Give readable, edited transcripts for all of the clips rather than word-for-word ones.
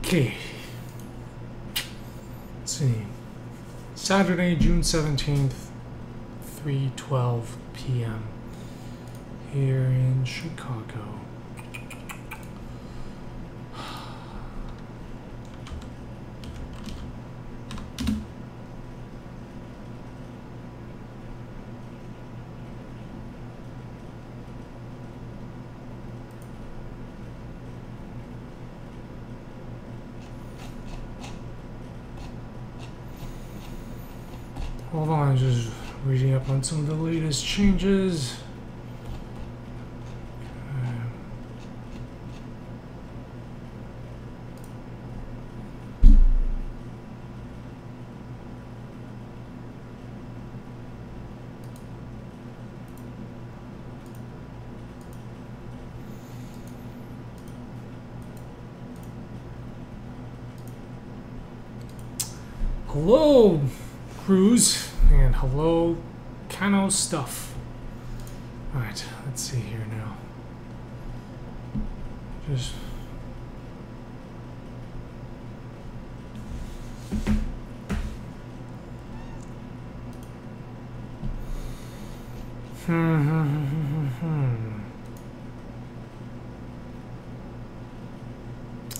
Okay. Let's see. Saturday, June 17th, 3:12 p.m. here in Chicago. Hold on, I'm just reading up on some of the latest changes. Hello, Cruz, and hello, Cano Stuff. Alright, let's see here now. Just...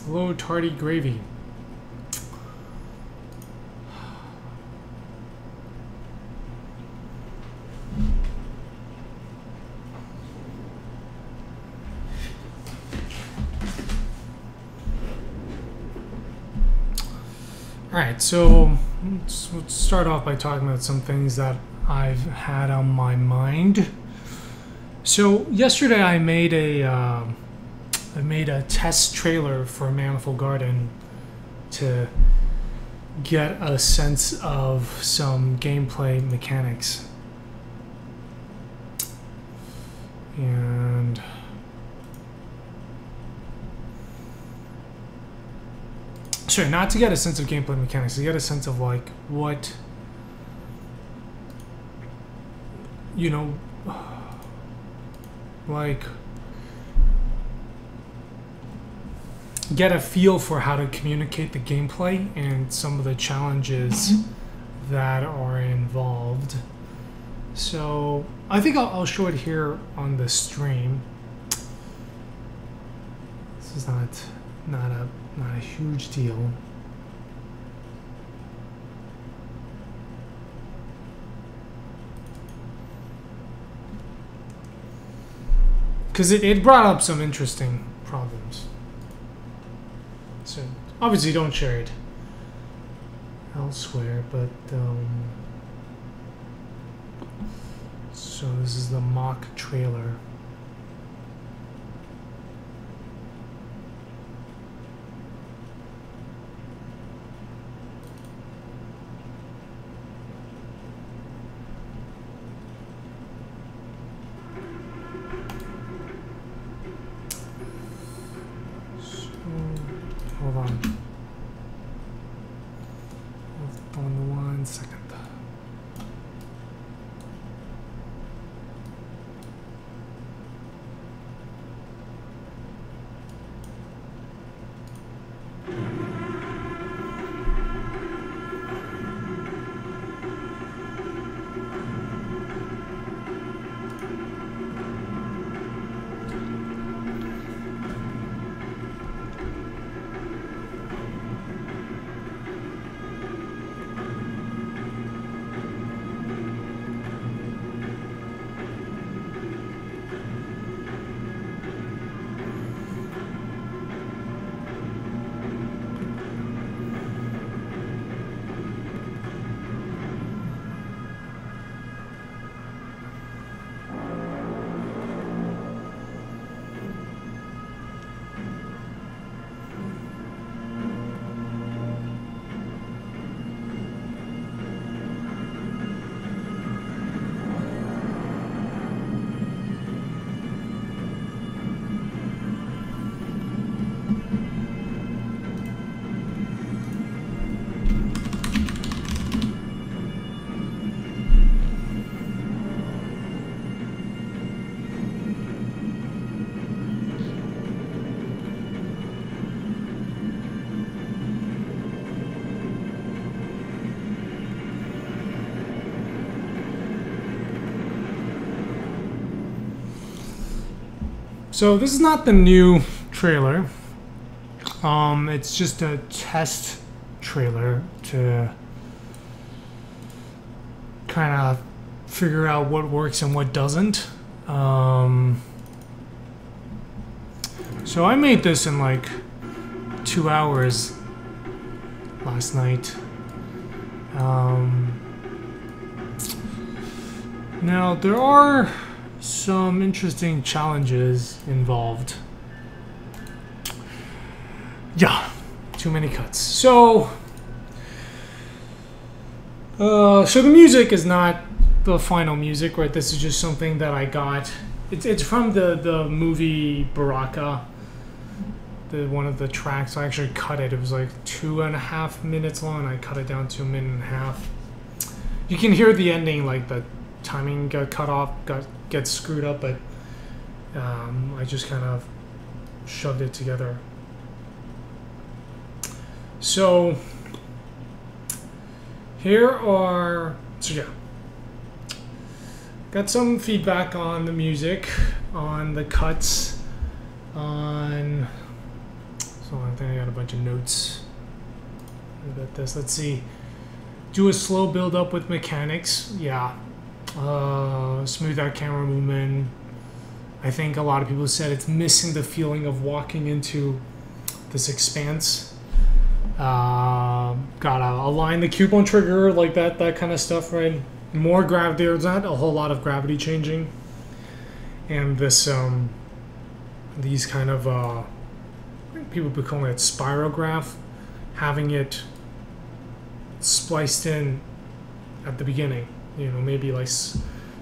Hello, Tardy Gravy. Alright, so let's start off by talking about some things that I've had on my mind. So yesterday I made a test trailer for Manifold Garden to get a sense of some gameplay mechanics. And sure, not to get a sense of gameplay mechanics, to get a sense of like what, you know, like get a feel for how to communicate the gameplay and some of the challenges that are involved. So I think I'll show it here on the stream. This is not a huge deal. Because it brought up some interesting problems. So obviously don't share it elsewhere, but so this is the mock trailer. Hold on. Hold on 1 second. So this is not the new trailer. It's just a test trailer to kind of figure out what works and what doesn't. So I made this in like 2 hours last night. Now there are some interesting challenges involved. Yeah, too many cuts. So the music is not the final music, right? This is just something that I got. It's from the movie Baraka. One of the tracks. I actually cut it. It was like 2.5 minutes long. I cut it down to 1.5 minutes. You can hear the ending, like the timing got cut off, gets screwed up, but I just kind of shoved it together. So got some feedback on the music, on the cuts, on. So I think I got a bunch of notes about this. Let's see. Do a slow build up with mechanics. Yeah. Smooth out camera movement. I think a lot of people said it's missing the feeling of walking into this expanse. Gotta align the cube on trigger, like that kind of stuff, right? More gravity. There's not a whole lot of gravity changing. And this, these kind of, people be calling it spirograph, having it spliced in at the beginning, you know, maybe like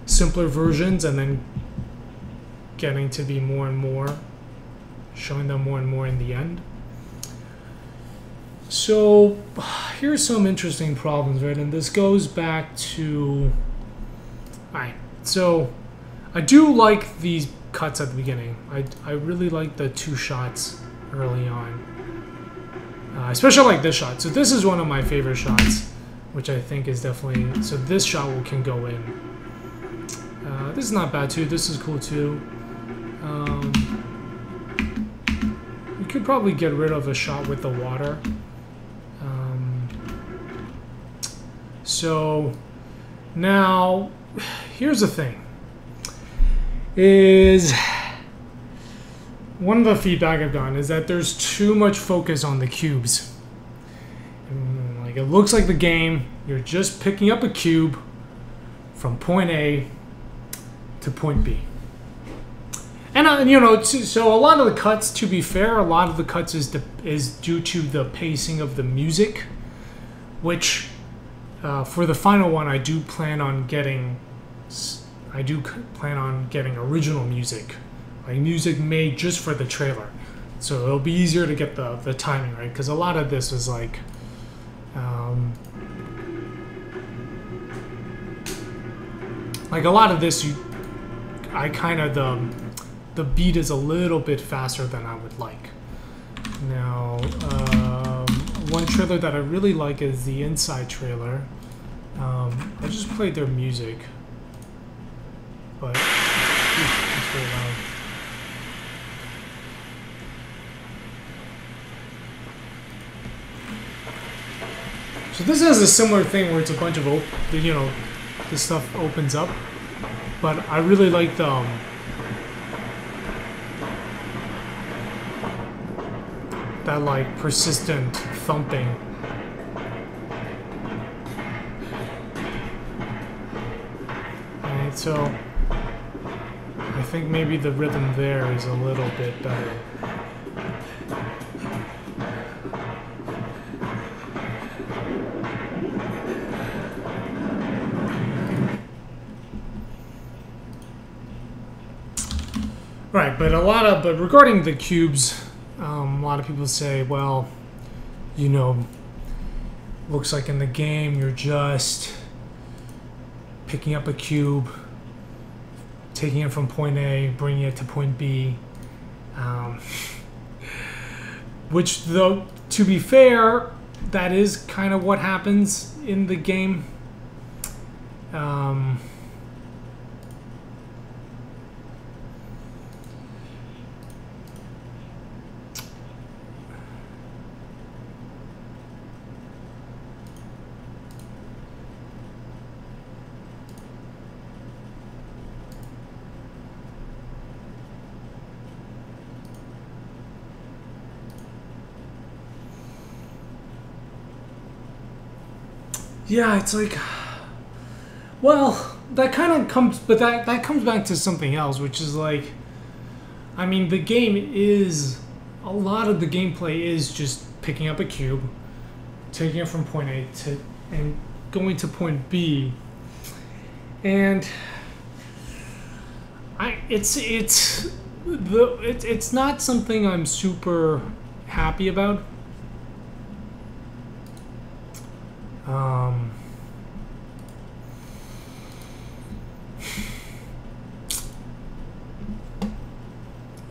simpler versions, and then getting to be more and more, showing them more and more in the end. So here's some interesting problems, right? And this goes back to, alright, so I do like these cuts at the beginning. I really like the 2 shots early on, especially like this shot. So this is one of my favorite shots, which I think is definitely, so this shot can go in. This is not bad too. This is cool too. You could probably get rid of a shot with the water. So now here's the thing, is one of the feedback I've gotten is that there's too much focus on the cubes. Like, it looks like the game, you're just picking up a cube from point A to point B. And you know, so a lot of the cuts, to be fair, a lot of the cuts is due to the pacing of the music, which for the final one, I do plan on getting original music. Like music made just for the trailer, so it'll be easier to get the timing right, because a lot of this is like a lot of this the beat is a little bit faster than I would like. Now one trailer that I really like is the Inside trailer. I just played their music, but it's very loud. So this has a similar thing where it's a bunch of this stuff opens up, but I really like the that like persistent thumping. Alright, so I think maybe the rhythm there is a little bit better. Right, but regarding the cubes, a lot of people say, well, you know, looks like in the game you're just picking up a cube, taking it from point A, bringing it to point B, which, though, to be fair, that is kind of what happens in the game. Yeah, it's like, well, that kind of comes, but that comes back to something else, which is like, I mean, the game is, a lot of the gameplay is just picking up a cube, taking it from point A to, and going to point B, and it's not something I'm super happy about.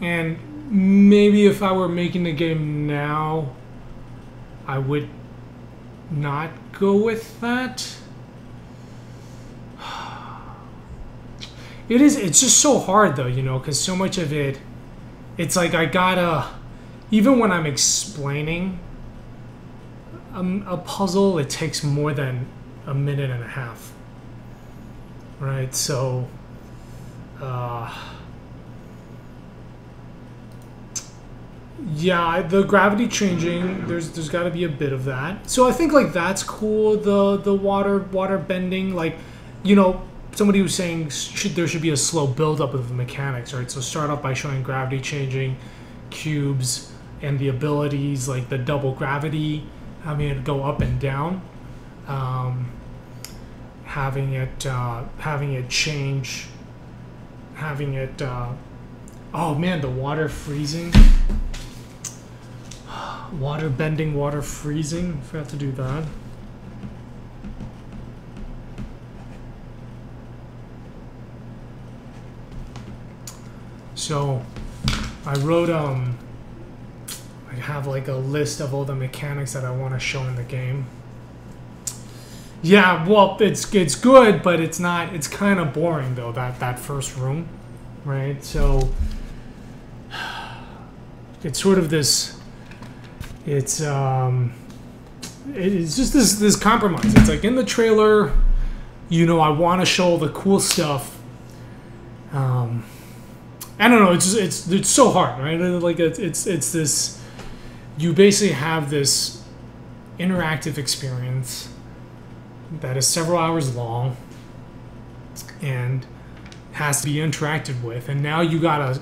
And maybe if I were making the game now, I would not go with that. It's just so hard though, you know, because so much of it, it's like I gotta, even when I'm explaining a puzzle, it takes more than a minute and a half. Right, so, yeah, the gravity changing, there's got to be a bit of that. So I think like that's cool. The water bending, like, you know, somebody was saying there should be a slow build-up of the mechanics, right? So start off by showing gravity changing, cubes, and the abilities like the double gravity, having it go up and down, having it change, having it. Oh man, the water freezing. Water bending, water freezing. Forgot to do that. So I wrote I have like a list of all the mechanics that I want to show in the game. Yeah, well, it's good, but it's not. It's kind of boring though. That first room, right? So it's sort of this. It's just this compromise. It's like in the trailer, you know, I want to show the cool stuff. I don't know. It's so hard, right? Like it's this. You basically have this interactive experience that is several hours long and has to be interacted with, and now you gotta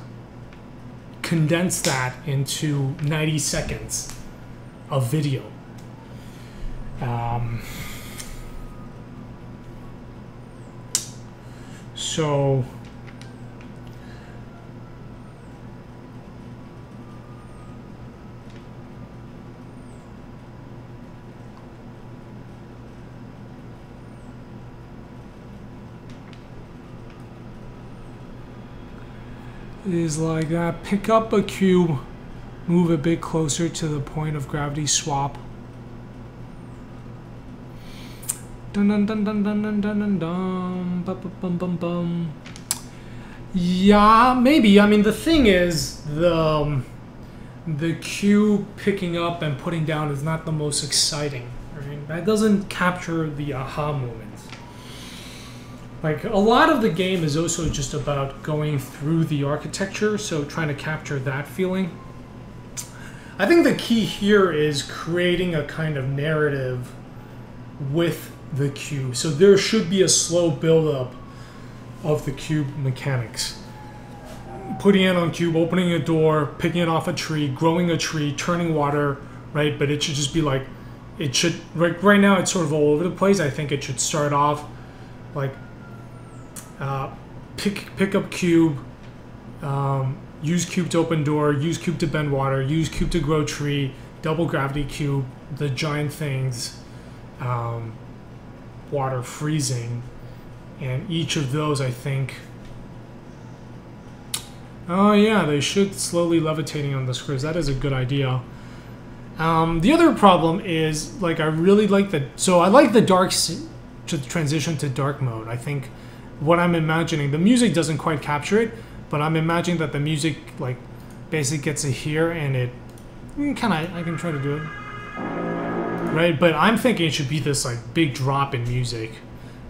condense that into 90 seconds of video. So is like that. Pick up a cube, move a bit closer to the point of gravity swap. Dun dun dun dun dun dun dun dun dun. Bum, bum, bum, bum. Yeah, maybe. I mean, the thing is, the cube picking up and putting down is not the most exciting. Right? That doesn't capture the aha moment. Like, a lot of the game is also just about going through the architecture, so trying to capture that feeling. I think the key here is creating a kind of narrative with the cube. So there should be a slow build-up of the cube mechanics. Putting it on cube, opening a door, picking it off a tree, growing a tree, turning water, right? But it should just be like, it should, right now it's sort of all over the place. I think it should start off like, pick up cube, use cube to open door, use cube to bend water, use cube to grow tree, double gravity cube, the giant things, water freezing, and each of those I think, oh yeah, they should slowly levitating on the screws. That is a good idea. The other problem is, like, I really like I like the dark to transition to dark mode. I think what I'm imagining, the music doesn't quite capture it, but I'm imagining that the music, like, basically gets it here, and it kind of, I can try to do it, right? But I'm thinking it should be this, like, big drop in music.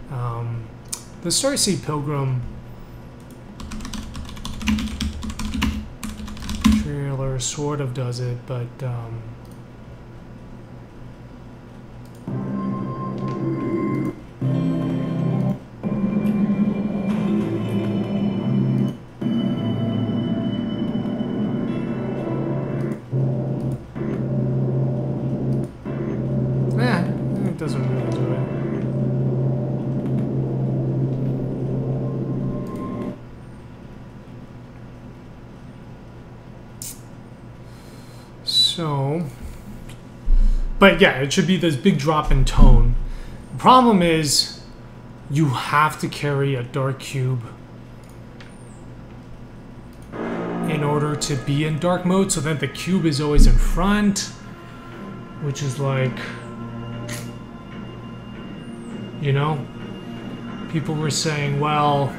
The Starseed Pilgrim trailer sort of does it, but So, but yeah, it should be this big drop in tone. The problem is you have to carry a dark cube in order to be in dark mode, so that the cube is always in front, which is like, you know, people were saying, well,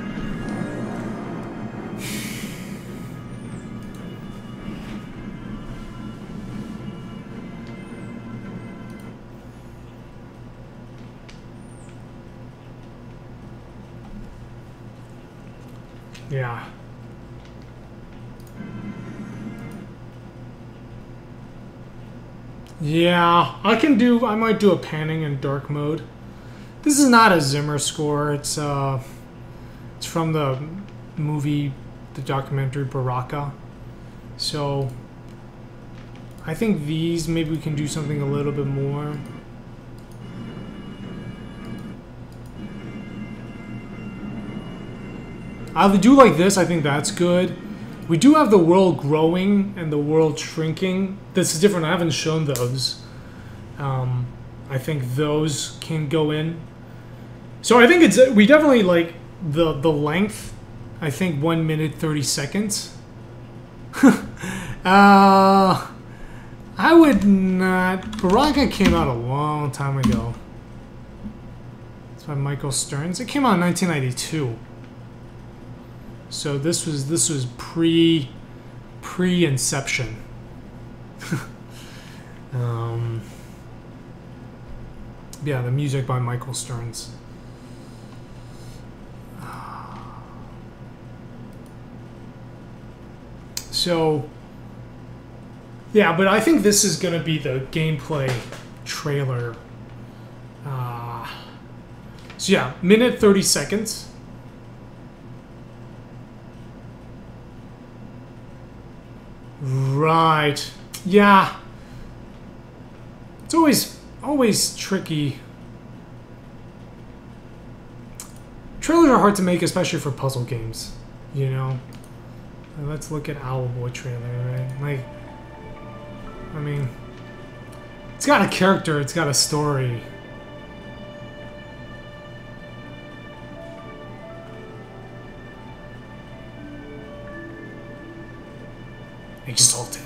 yeah. Yeah, I might do a panning in dark mode. This is not a Zimmer score. It's from the movie, the documentary Baraka. So I think these, maybe we can do something a little bit more. I do like this. I think that's good. We do have the world growing and the world shrinking. This is different. I haven't shown those. I think those can go in. So I think we definitely like the length. I think 1 minute 30 seconds. I would not. Baraka came out a long time ago. It's by Michael Stearns. It came out in 1992. So this was pre-inception. Yeah, the music by Michael Stearns. So yeah, but I think this is gonna be the gameplay trailer. So yeah, minute 30 seconds. Right. Yeah. It's always tricky. Trailers are hard to make, especially for puzzle games, you know? Let's look at Owlboy trailer, right? Like, I mean, it's got a character, it's got a story. Exalted.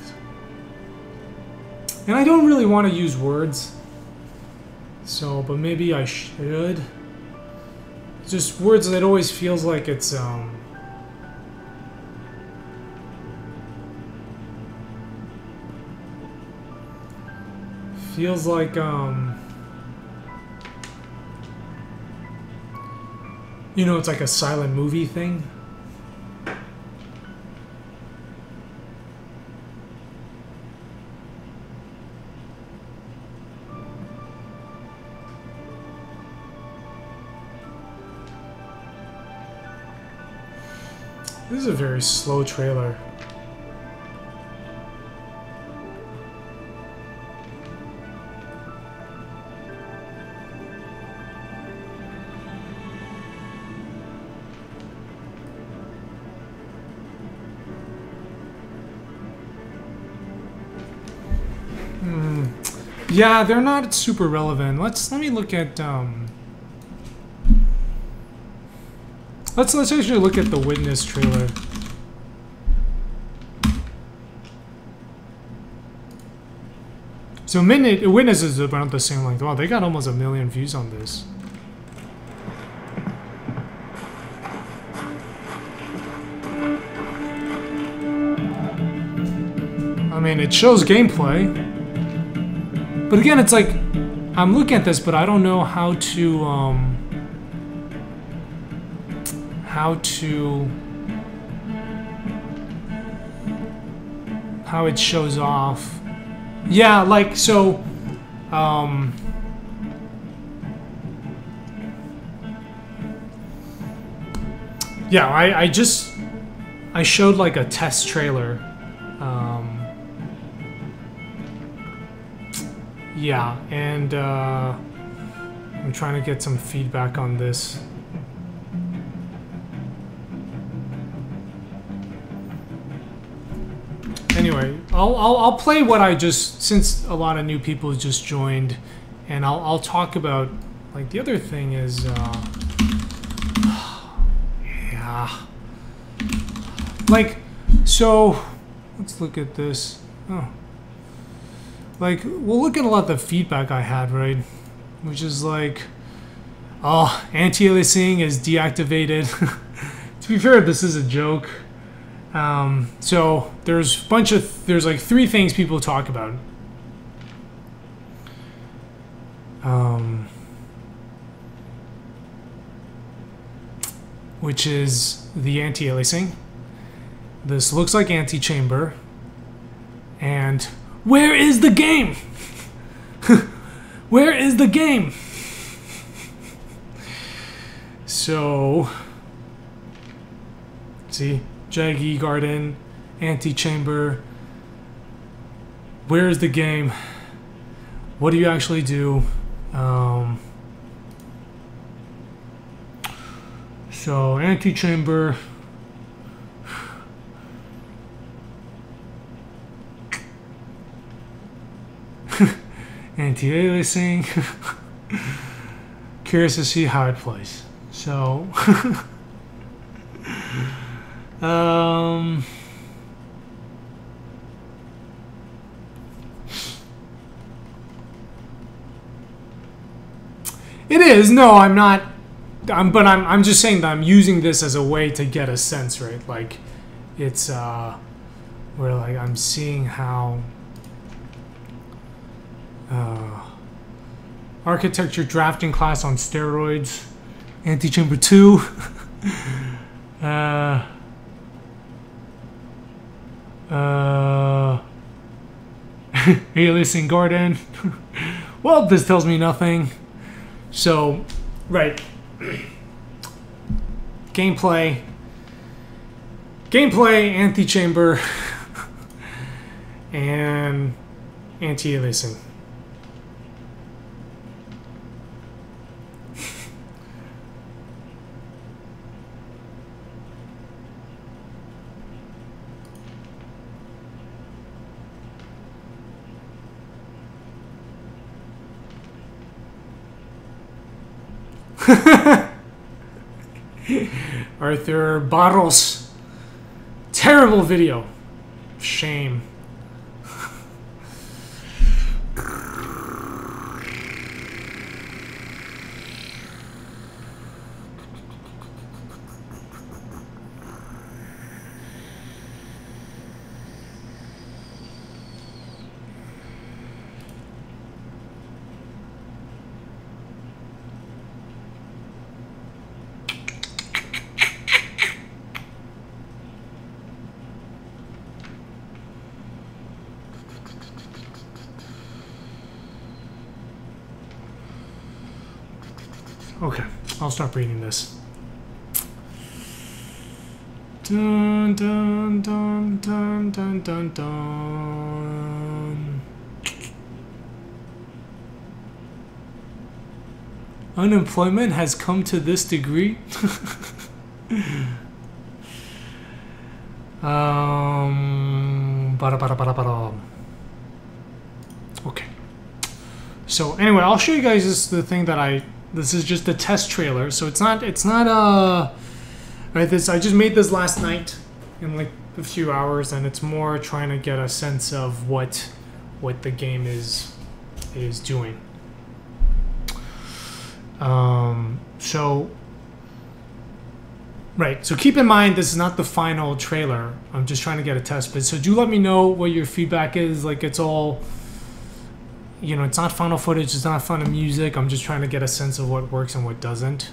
And I don't really want to use words, so, but maybe I should. Just words that always feels like it's feels like you know, it's like a silent movie thing. This is a very slow trailer. Yeah, they're not super relevant. Let me look at Let's actually look at the Witness trailer. So Witness is about the same length. Wow, they got almost 1 million views on this. I mean, it shows gameplay. But again, it's like, I'm looking at this, but I don't know how it shows off. Yeah, like, so, yeah, I showed like a test trailer. Yeah, and I'm trying to get some feedback on this. Anyway, I'll play what I just, since a lot of new people just joined, and I'll talk about, like, the other thing is yeah, like, so let's look at this. Oh, like, we'll look at a lot of the feedback I had, right, which is like, oh, anti-aliasing is deactivated. To be fair, this is a joke. So there's like 3 things people talk about. Which is the anti-aliasing. This looks like anti-chamber. And where is the game? Where is the game? So, see, Jaggy Garden, anti-chamber. Where is the game? What do you actually do? So, anti-chamber. Anti-aliasing. Curious to see how it plays. So, it is. No, I'm not. But I'm just saying that I'm using this as a way to get a sense, right? Like, it's where, like, I'm seeing how architecture drafting class on steroids, anti-chamber 2. Aliasing Garden. Well, this tells me nothing. So, right. Gameplay, anti-chamber, and anti-aliasing. Arthur Barros. Terrible video. Shame. Okay, I'll stop reading this. Dun dun dun dun dun dun dun. Unemployment has come to this degree. Okay. So anyway, I'll show you guys the thing that this is just a test trailer, so it's not right, I just made this last night in like a few hours, and it's more trying to get a sense of what the game is doing. So right, so keep in mind this is not the final trailer. I'm just trying to get a test bit. So do let me know what your feedback is. Like, it's all, you know, it's not final footage, it's not final music. I'm just trying to get a sense of what works and what doesn't.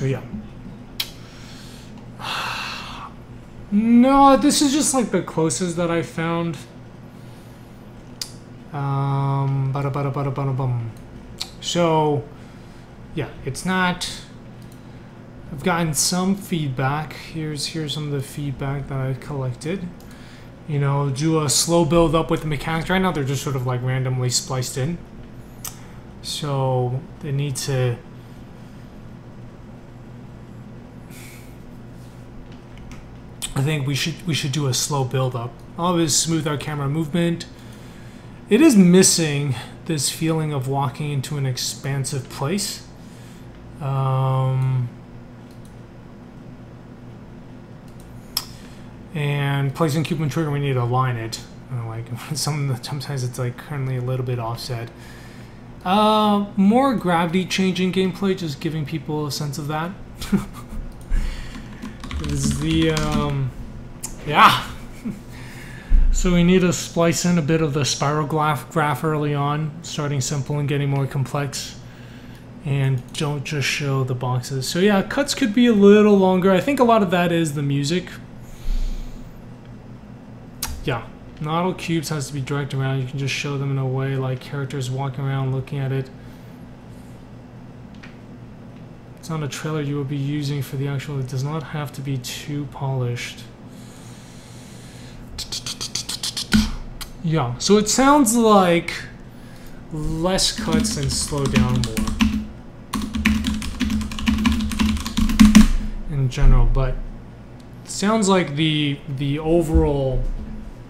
So yeah. No, this is just like the closest that I found. So, yeah, it's not. I've gotten some feedback. Here's some of the feedback that I've collected. You know, do a slow build up with the mechanics. Right now, they're just sort of like randomly spliced in. So they need to. I think we should do a slow build up. Always smooth our camera movement. It is missing this feeling of walking into an expansive place. And placing cube and trigger, we need to align it. Like sometimes it's like currently a little bit offset. More gravity changing gameplay, just giving people a sense of that. Is the yeah. So we need to splice in a bit of the spiral graph early on, starting simple and getting more complex. And don't just show the boxes. So yeah, cuts could be a little longer. I think a lot of that is the music. Yeah, not all cubes has to be dragged around. You can just show them in a way like characters walking around looking at it. It's not a trailer you will be using for the actual. It does not have to be too polished. Yeah, so it sounds like less cuts and slow down more in general, but it sounds like the overall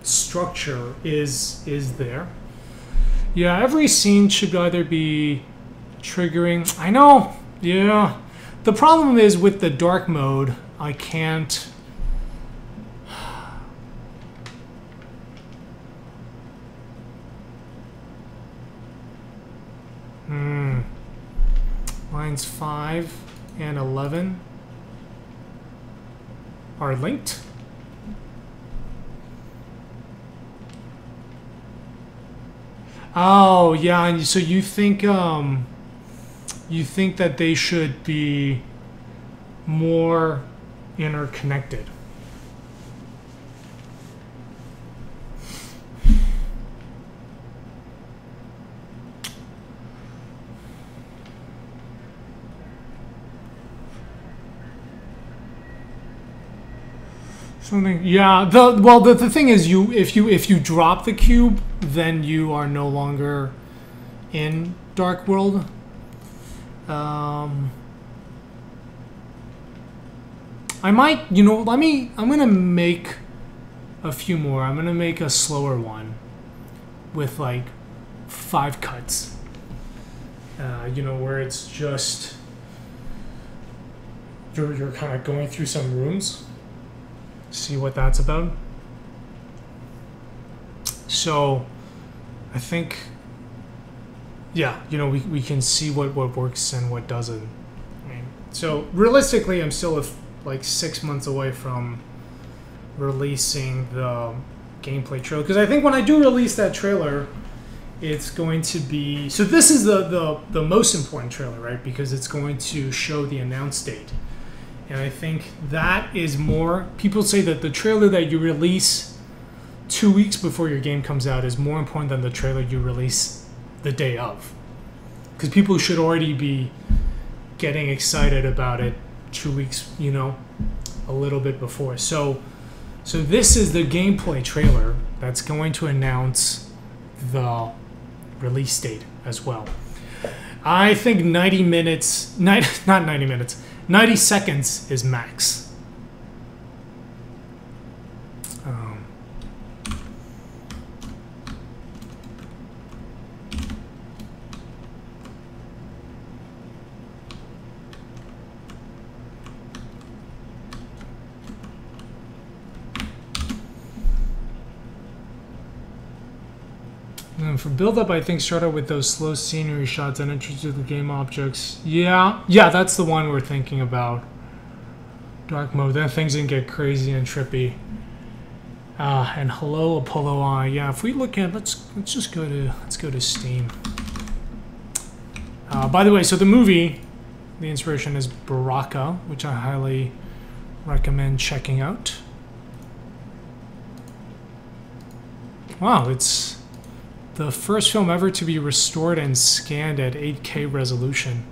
structure is there. Yeah, every scene should either be triggering. I know, yeah. The problem is with the dark mode, I can't. Lines 5 and 11 are linked. Oh, yeah, and so you think that they should be more interconnected. Something, yeah. The thing is, if you drop the cube, then you are no longer in Dark World. I might, I'm gonna make a few more. I'm gonna make a slower one with like 5 cuts. Where it's just you're kind of going through some rooms. See what that's about. So I think, yeah, we can see what works and what doesn't. So realistically, I'm still like 6 months away from releasing the gameplay trailer, because I think when I do release that trailer, it's going to be, so this is the most important trailer, right? Because it's going to show the announce date. And I think that is more, people say that the trailer that you release 2 weeks before your game comes out is more important than the trailer you release the day of. Because people should already be getting excited about it 2 weeks, a little bit before. So this is the gameplay trailer that's going to announce the release date as well. I think 90 seconds is max. And for build-up, I think start out with those slow scenery shots and introduce the game objects. Yeah, that's the one we're thinking about. Dark mode, then things can get crazy and trippy. And hello, Apollo Eye. Yeah, if we look at, let's go to Steam. By the way, so the movie The inspiration is Baraka, which I highly recommend checking out. Wow, it's the first film ever to be restored and scanned at 8K resolution.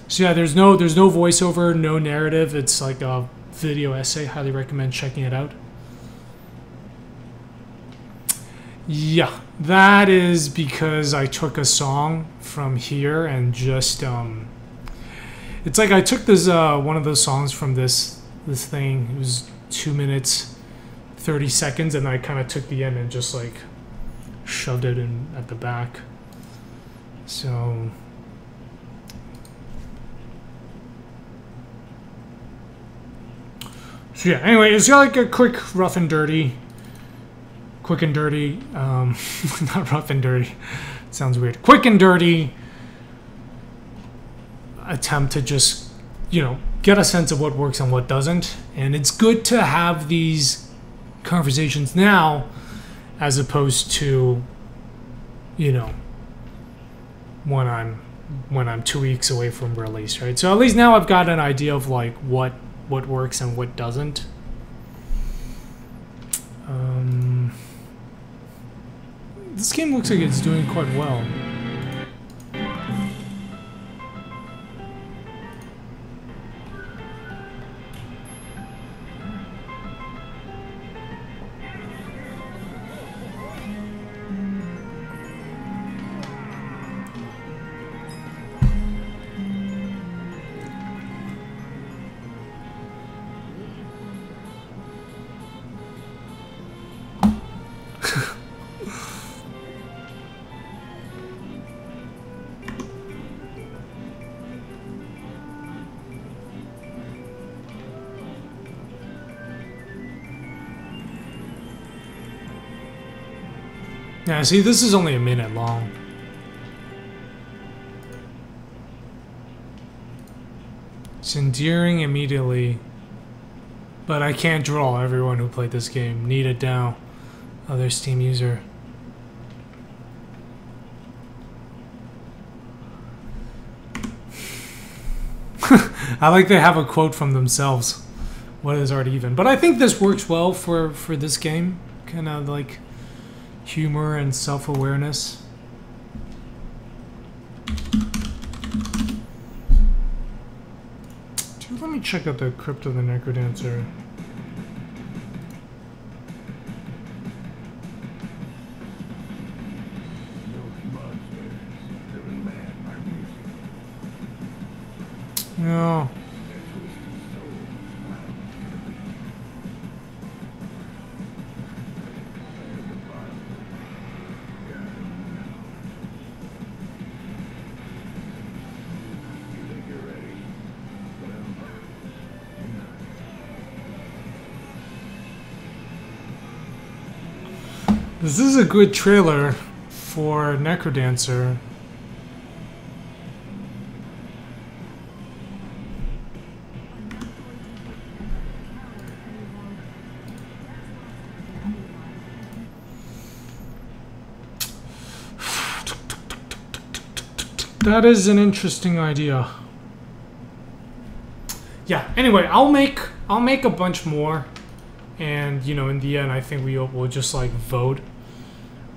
So yeah, there's no voiceover, no narrative. It's like a video essay. Highly recommend checking it out. Yeah, that is because I took a song from here and just it's like I took this one of those songs from this thing. It was 2 minutes 30 seconds, and I kind of took the end and just like shoved it in at the back. So yeah, anyway, it's got like a quick quick and dirty, not rough and dirty, it sounds weird, quick and dirty attempt to just, you know, get a sense of what works and what doesn't. And it's good to have these conversations now as opposed to, you know, when I'm 2 weeks away from release, right? So at least now I've got an idea of like what works and what doesn't. This game looks like it's doing quite well. Yeah, see, this is only a minute long. It's endearing immediately, but I can't draw everyone who played this game. Need it down. Other Steam user. I like they have a quote from themselves. What is art even? But I think this works well for this game. Kind of like humor and self-awareness. Dude, let me check out the Crypt of the Necrodancer. No. This is a good trailer for Necrodancer. That is an interesting idea. Yeah, anyway, I'll make a bunch more, and you know, in the end I think we'll just like vote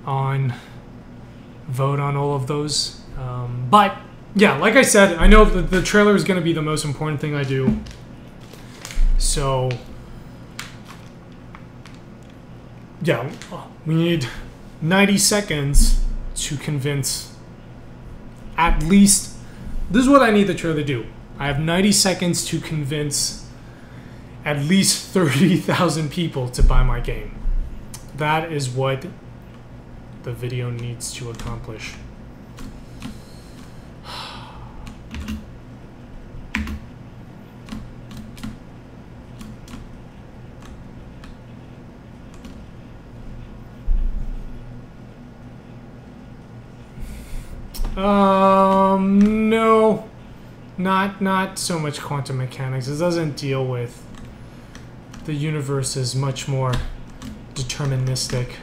on all of those. But yeah, like I said, I know that the trailer is going to be the most important thing I do. So yeah, we need 90 seconds to convince at least, this is what I need the trailer to do. I have 90 seconds to convince at least 30,000 people to buy my game. That is what the video needs to accomplish. No, not so much quantum mechanics. It doesn't deal with, the universe is much more deterministic.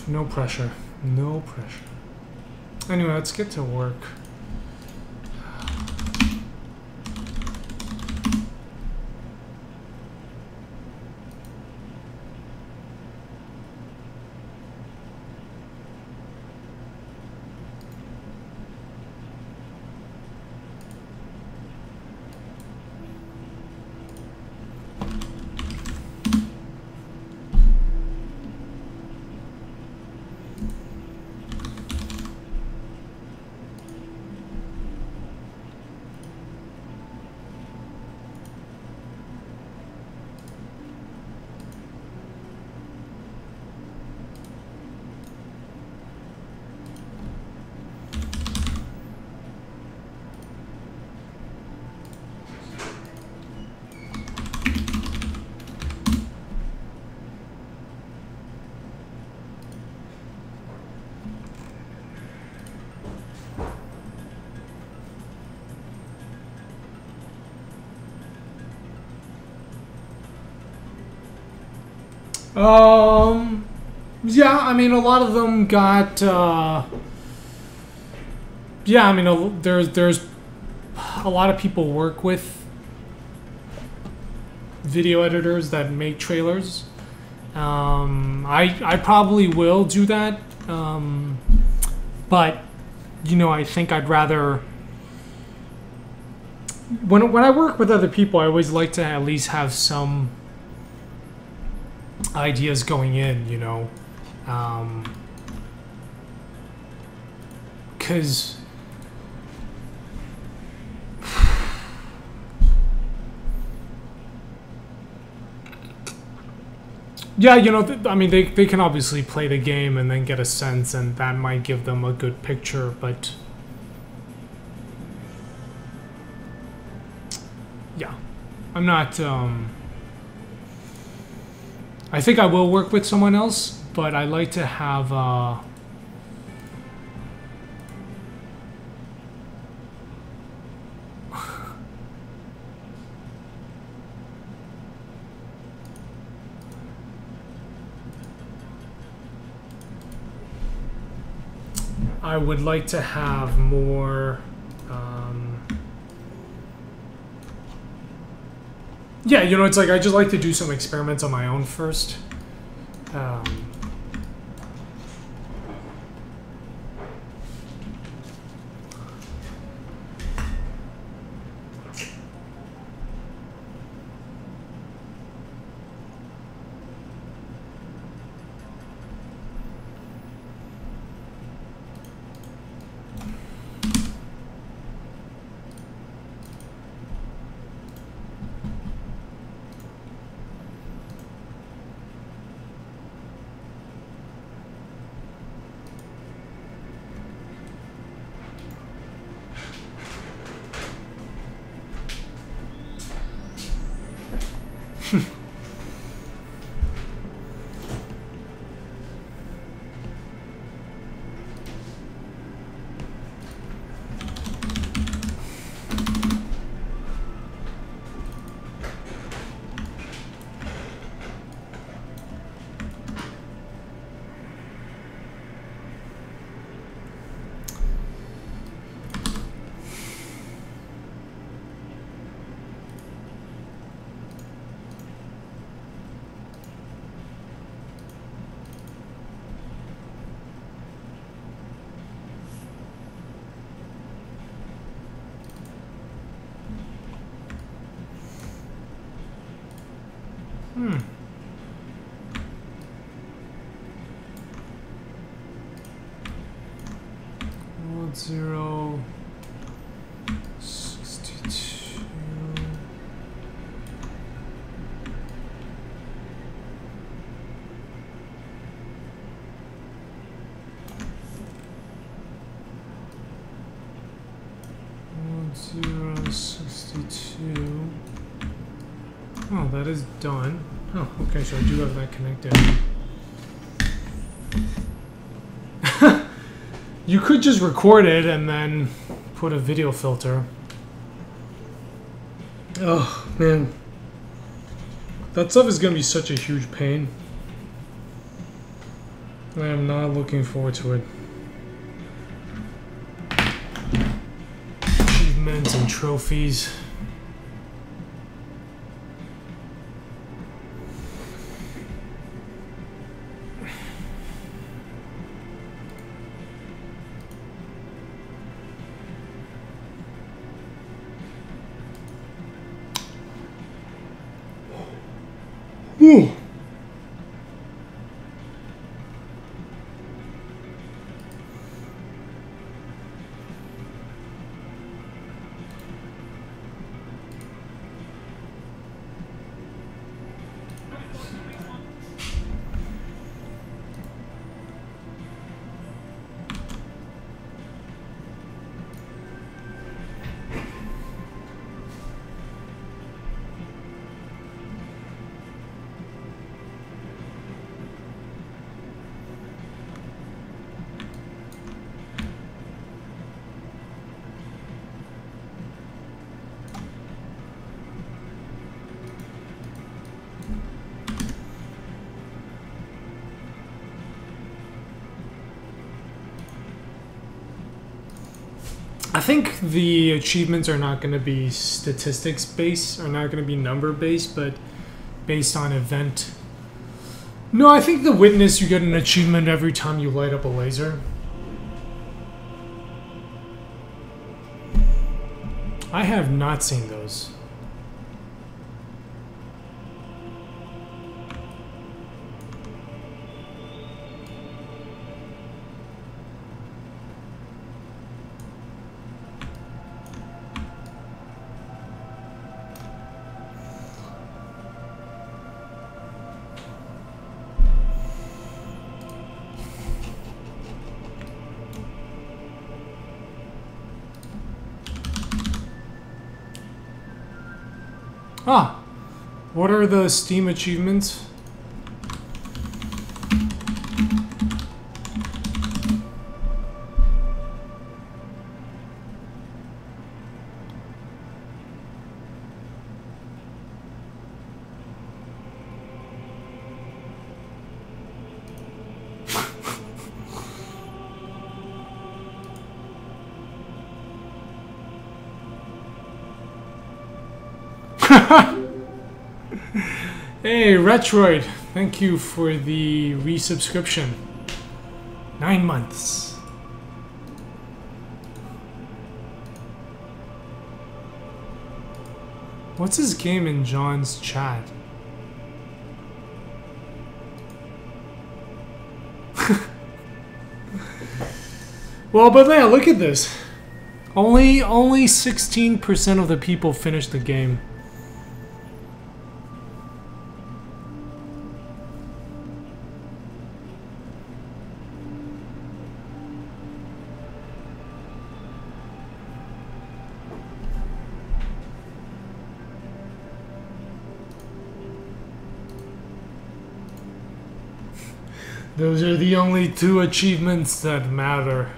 No pressure. No pressure. Anyway, let's get to work. Yeah, I mean, a lot of them got, yeah, I mean, there's a lot of people work with video editors that make trailers. I probably will do that, but, you know, I think I'd rather, when I work with other people, I always like to at least have some ideas going in, you know, because yeah, you know, I mean, they can obviously play the game and then get a sense, and that might give them a good picture, but yeah, I'm not, I think I will work with someone else, but I like to have, I would like to have more, yeah, you know, it's like I just like to do some experiments on my own first. Hmm. 1062. Oh, that is done. Oh, okay, so I do have that connected. You could just record it and then put a video filter. Oh, man. That stuff is going to be such a huge pain. I am not looking forward to it. Achievements and trophies. Ooh. I think the achievements are not going to be statistics based, are not going to be number based, but based on event. No, I think the witness, you get an achievement every time you light up a laser. I have not seen those. Ah, what are the Steam achievements? Hey, Retroid, thank you for the resubscription. 9 months. What's his game in John's chat? Well, but yeah, look at this. Only 16% of the people finished the game. Those are the only 2 achievements that matter.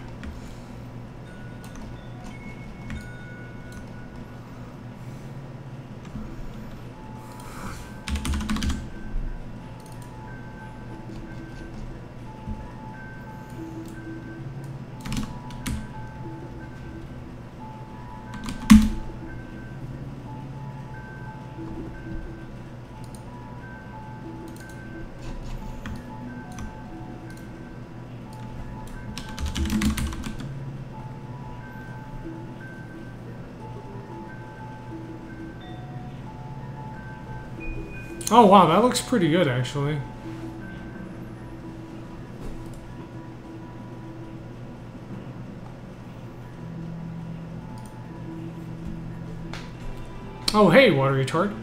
Oh wow, that looks pretty good actually. Oh hey, water retard.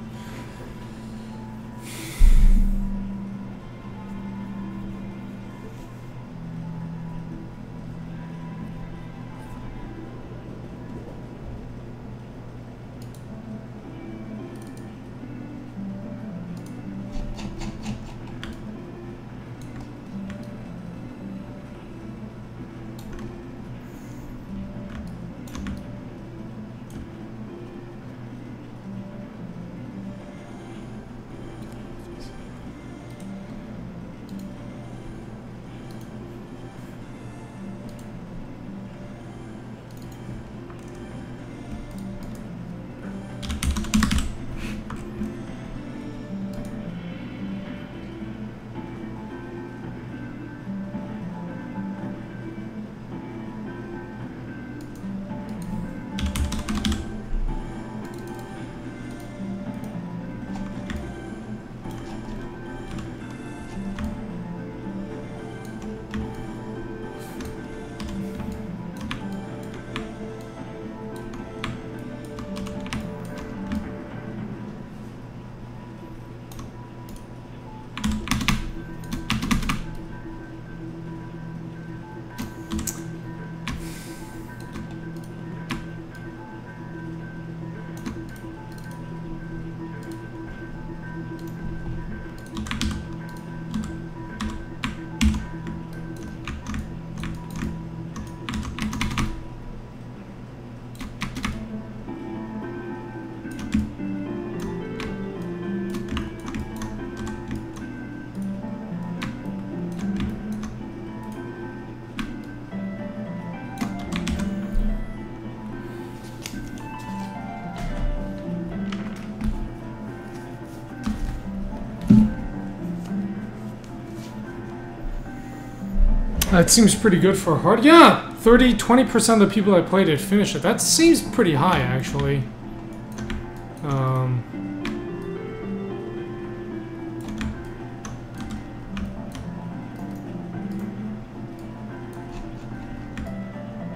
That seems pretty good for a hard. Yeah, 20% of the people that played it finished it. That seems pretty high, actually.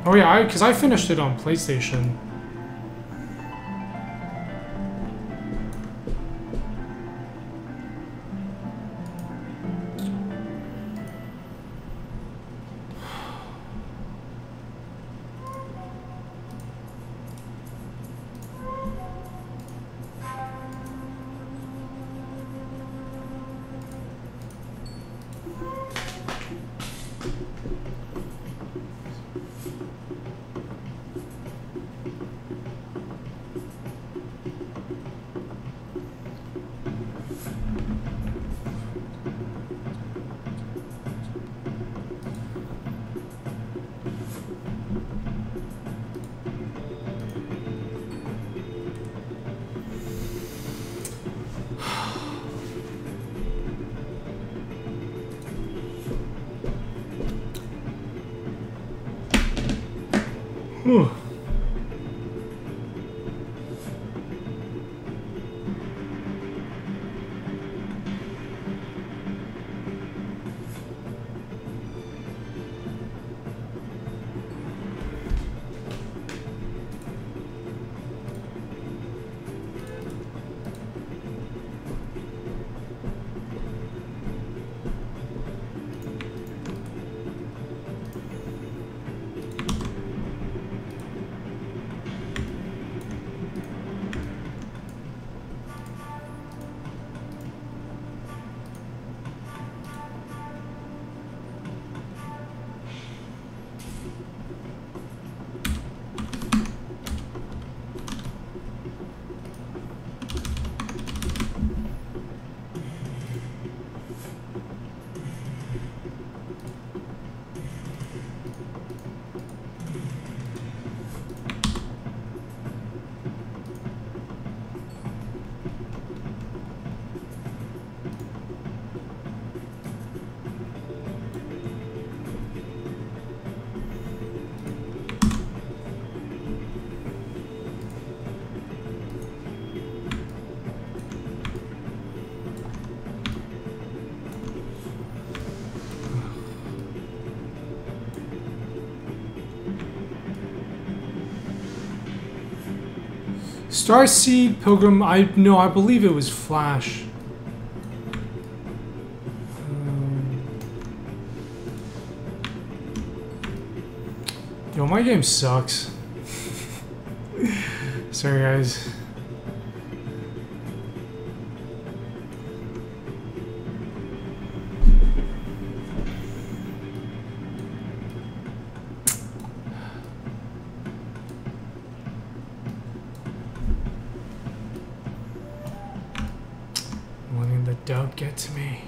Oh yeah, because I finished it on PlayStation. Whew. Starseed Pilgrim, I believe it was Flash. Yo, my game sucks. Sorry, guys. Letting the doubt get to me.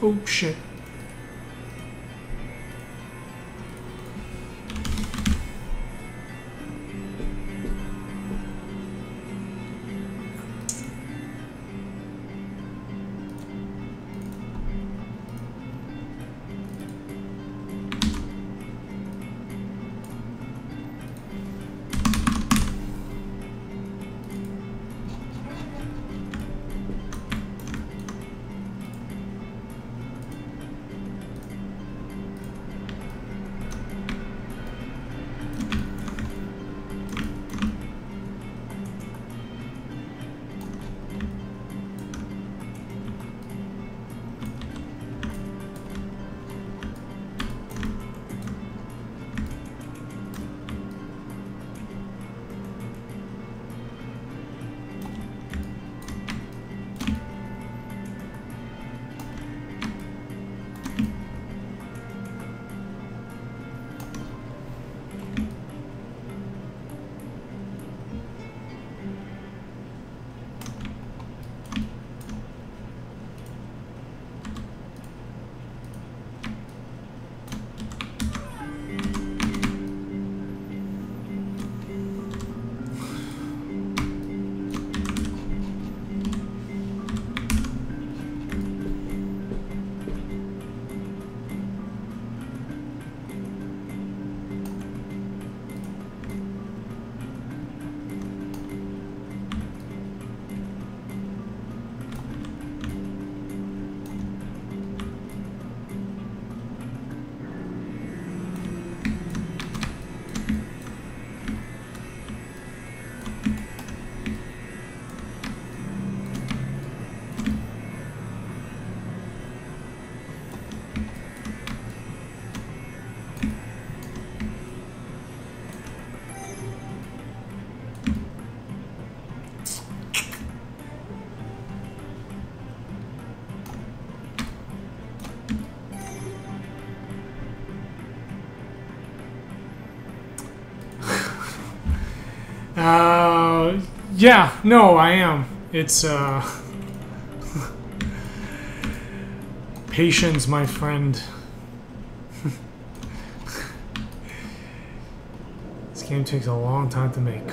Oh shit. Yeah, no, I am. It's, patience, my friend. This game takes a long time to make.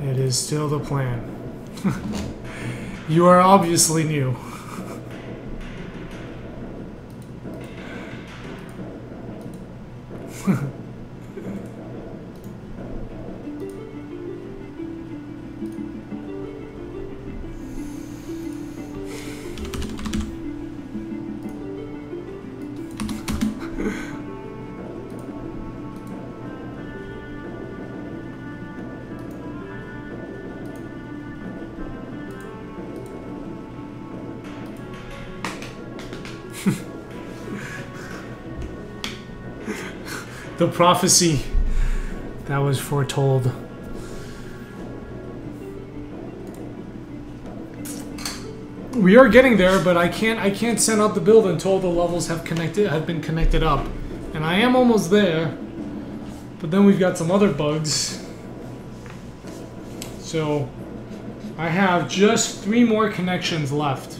It is still the plan. You are obviously new. The prophecy that was foretold. We are getting there, but I can't send out the build until the levels have been connected up. And I am almost there. But then we've got some other bugs. So I have just 3 more connections left.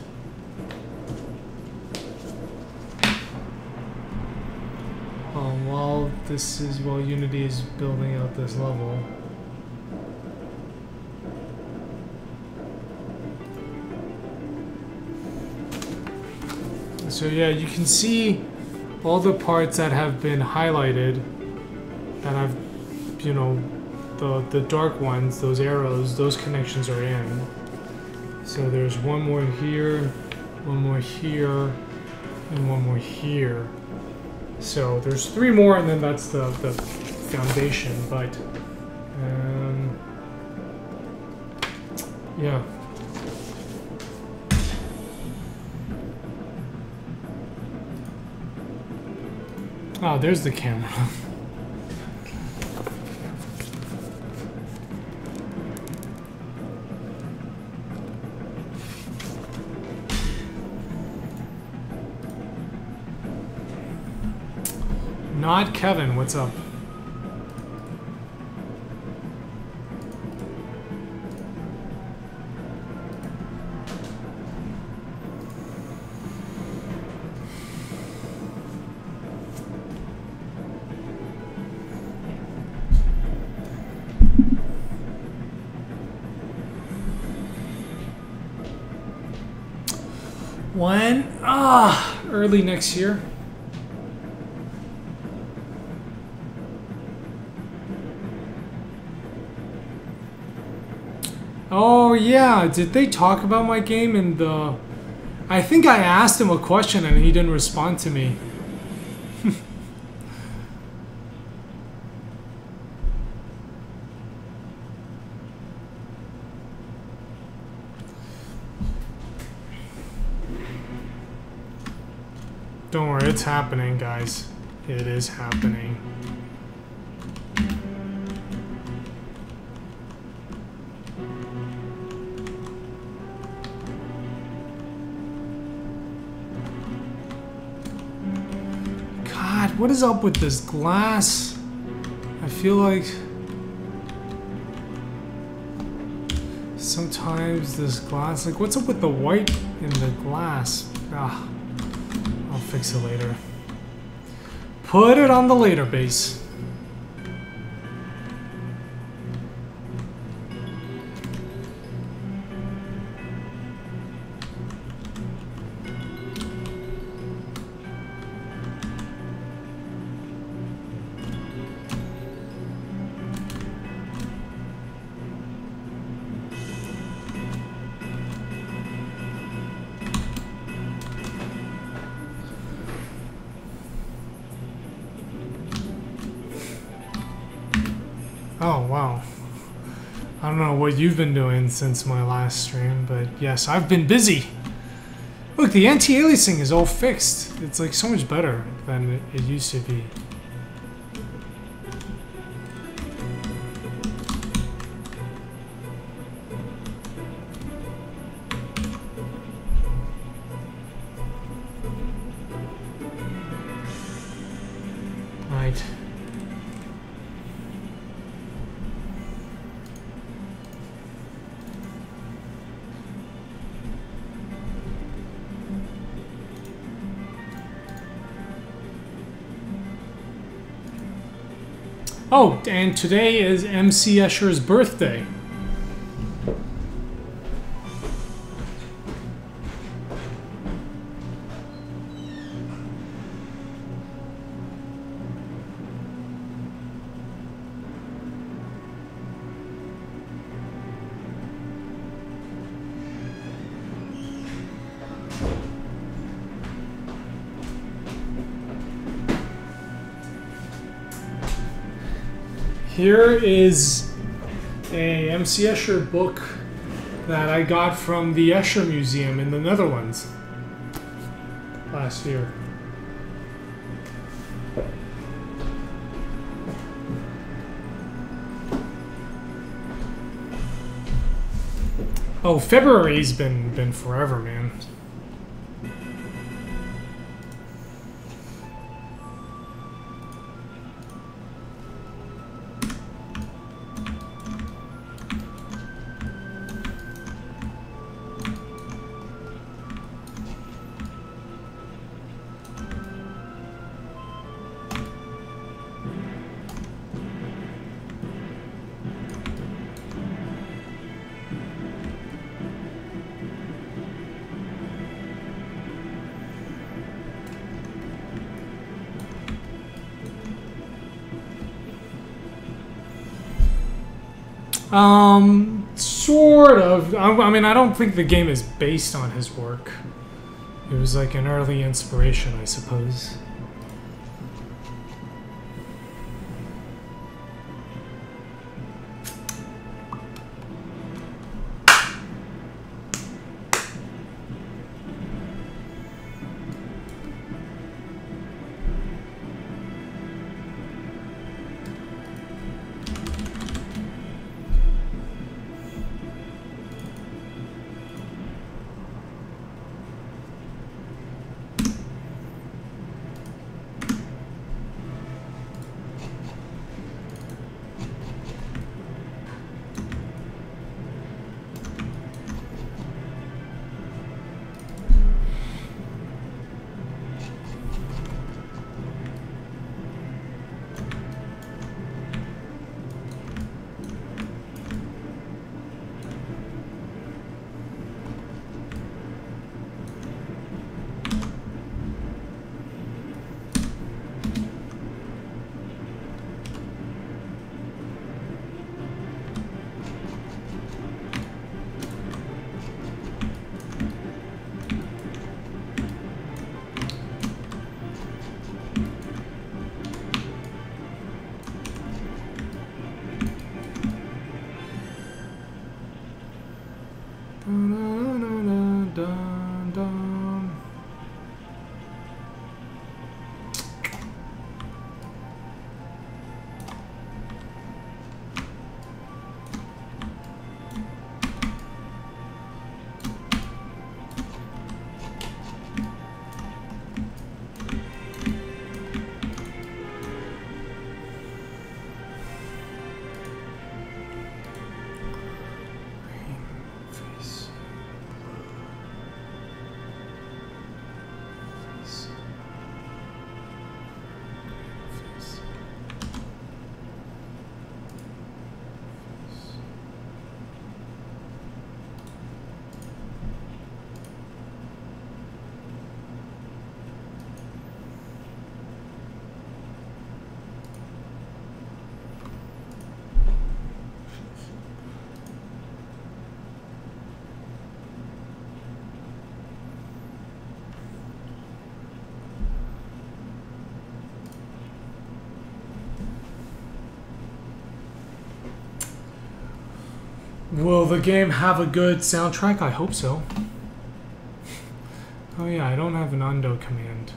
While Unity is building out this level. So yeah, you can see all the parts that have been highlighted, that I've, you know, the dark ones, those arrows, those connections are in. So there's one more here, one more here, and one more here. So there's 3 more, and then that's the foundation. But yeah. Oh, there's the camera. Not Kevin, what's up? When? Early next year. Oh yeah, did they talk about my game in the... I think I asked him a question and he didn't respond to me. Don't worry, it's happening, guys. It is happening. God, what is up with this glass? I feel like sometimes this glass, like what's up with the white in the glass? I'll fix it later. Put it on the later base. Oh, wow. I don't know what you've been doing since my last stream, but yes, I've been busy. Look, the anti-aliasing is all fixed. It's like so much better than it used to be. Right. Oh, and today is MC Escher's birthday. Here is a MC Escher book that I got from the Escher Museum in the Netherlands last year. Oh, February's been forever, man. Sort of. I mean, I don't think the game is based on his work. It was like an early inspiration, I suppose. Will the game have a good soundtrack? I hope so. Oh yeah, I don't have an undo command.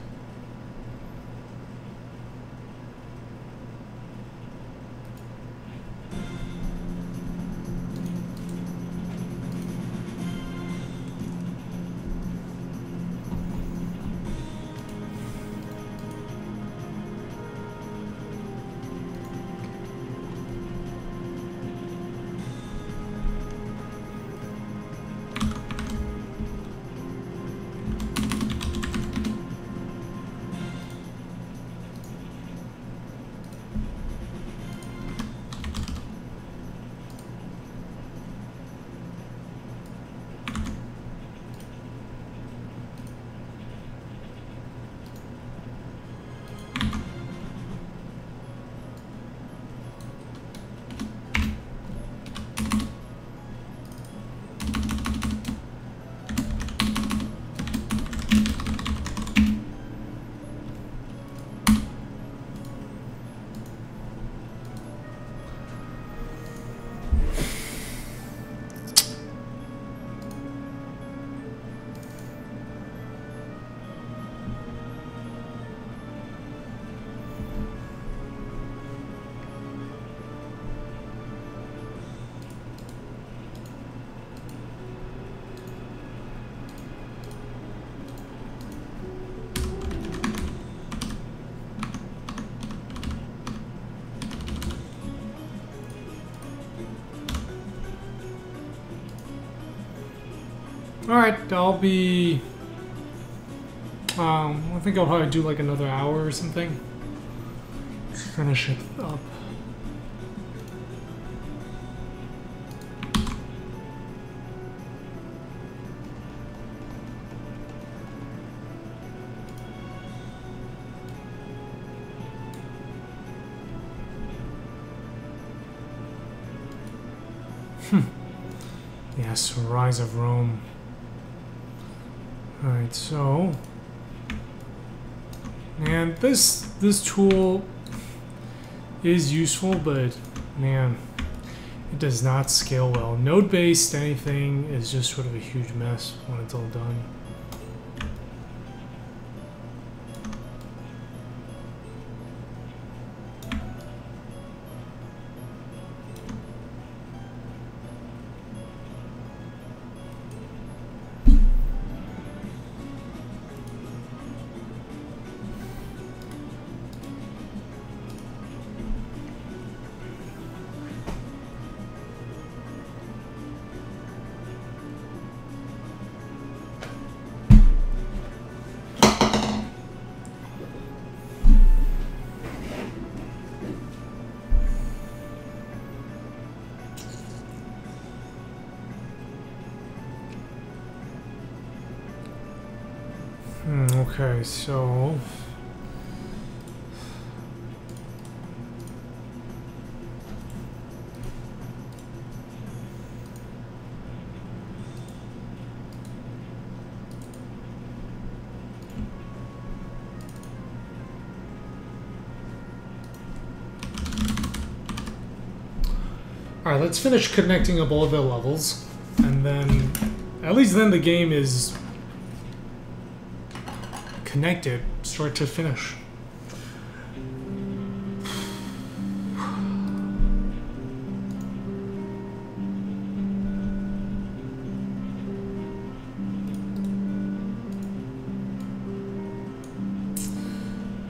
Alright, I'll be... I think I'll probably do like another hour or something. Finish it up. Yes, Rise of Rome. Alright, so... Man, this tool is useful, but man, it does not scale well. Node-based anything is just sort of a huge mess when it's all done. Okay, so... Alright, let's finish connecting up all of the levels, and then, at least then the game is connected, start to finish.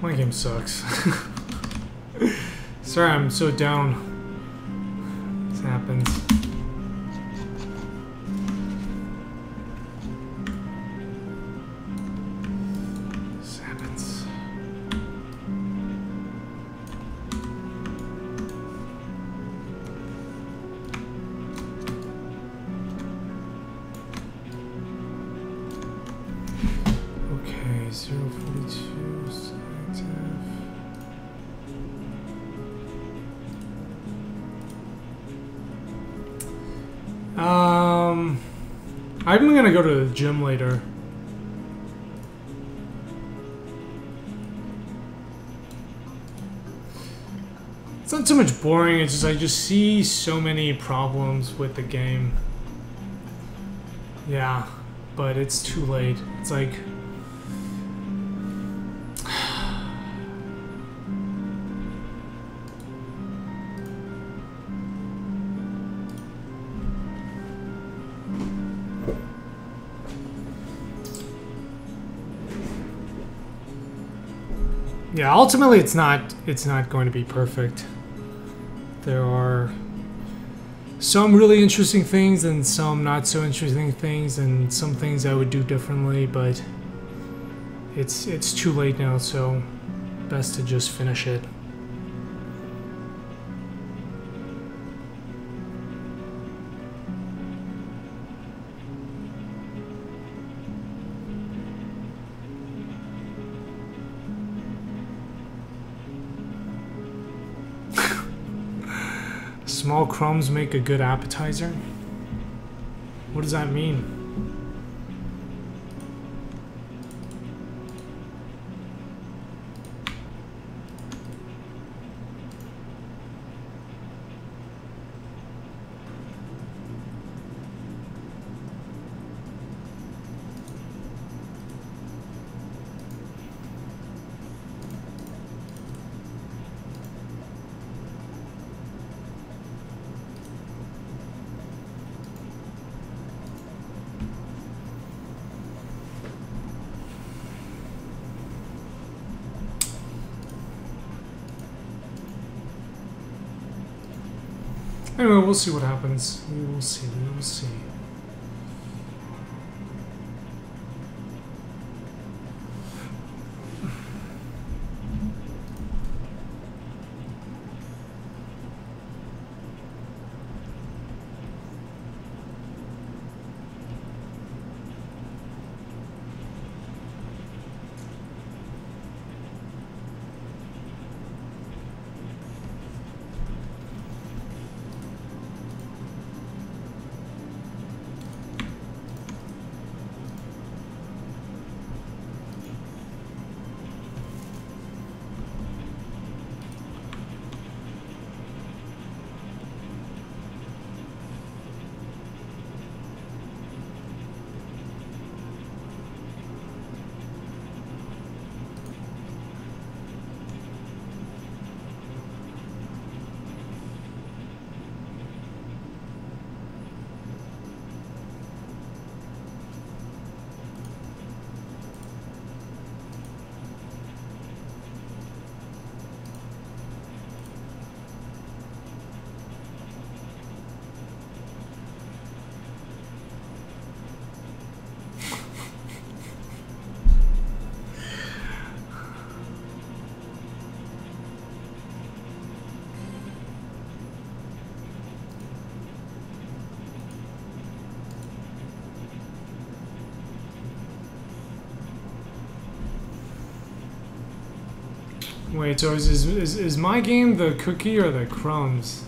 My game sucks. Sorry, I'm so down. This happens. I'm gonna go to the gym later. It's not so much boring, it's just I just see so many problems with the game. Yeah, but it's too late. It's like... Yeah, ultimately it's not going to be perfect. There are some really interesting things and some not so interesting things and some things I would do differently, but it's too late now, so best to just finish it. Small crumbs make a good appetizer? What does that mean? Anyway, we'll see what happens. We will see. We will see. Wait, so is my game the cookie or the crumbs?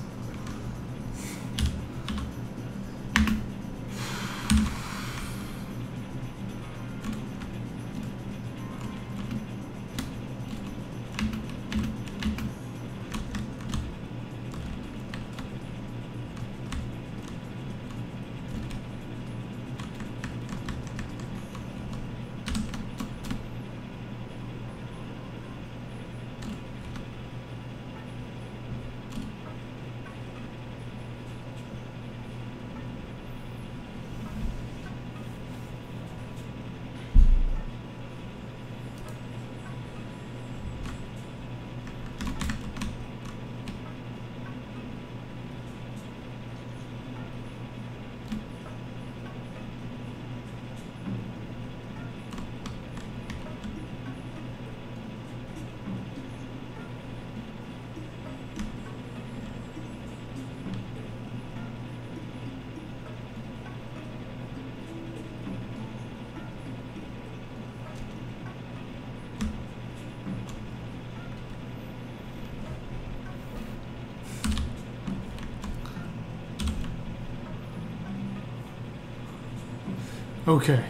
Okay.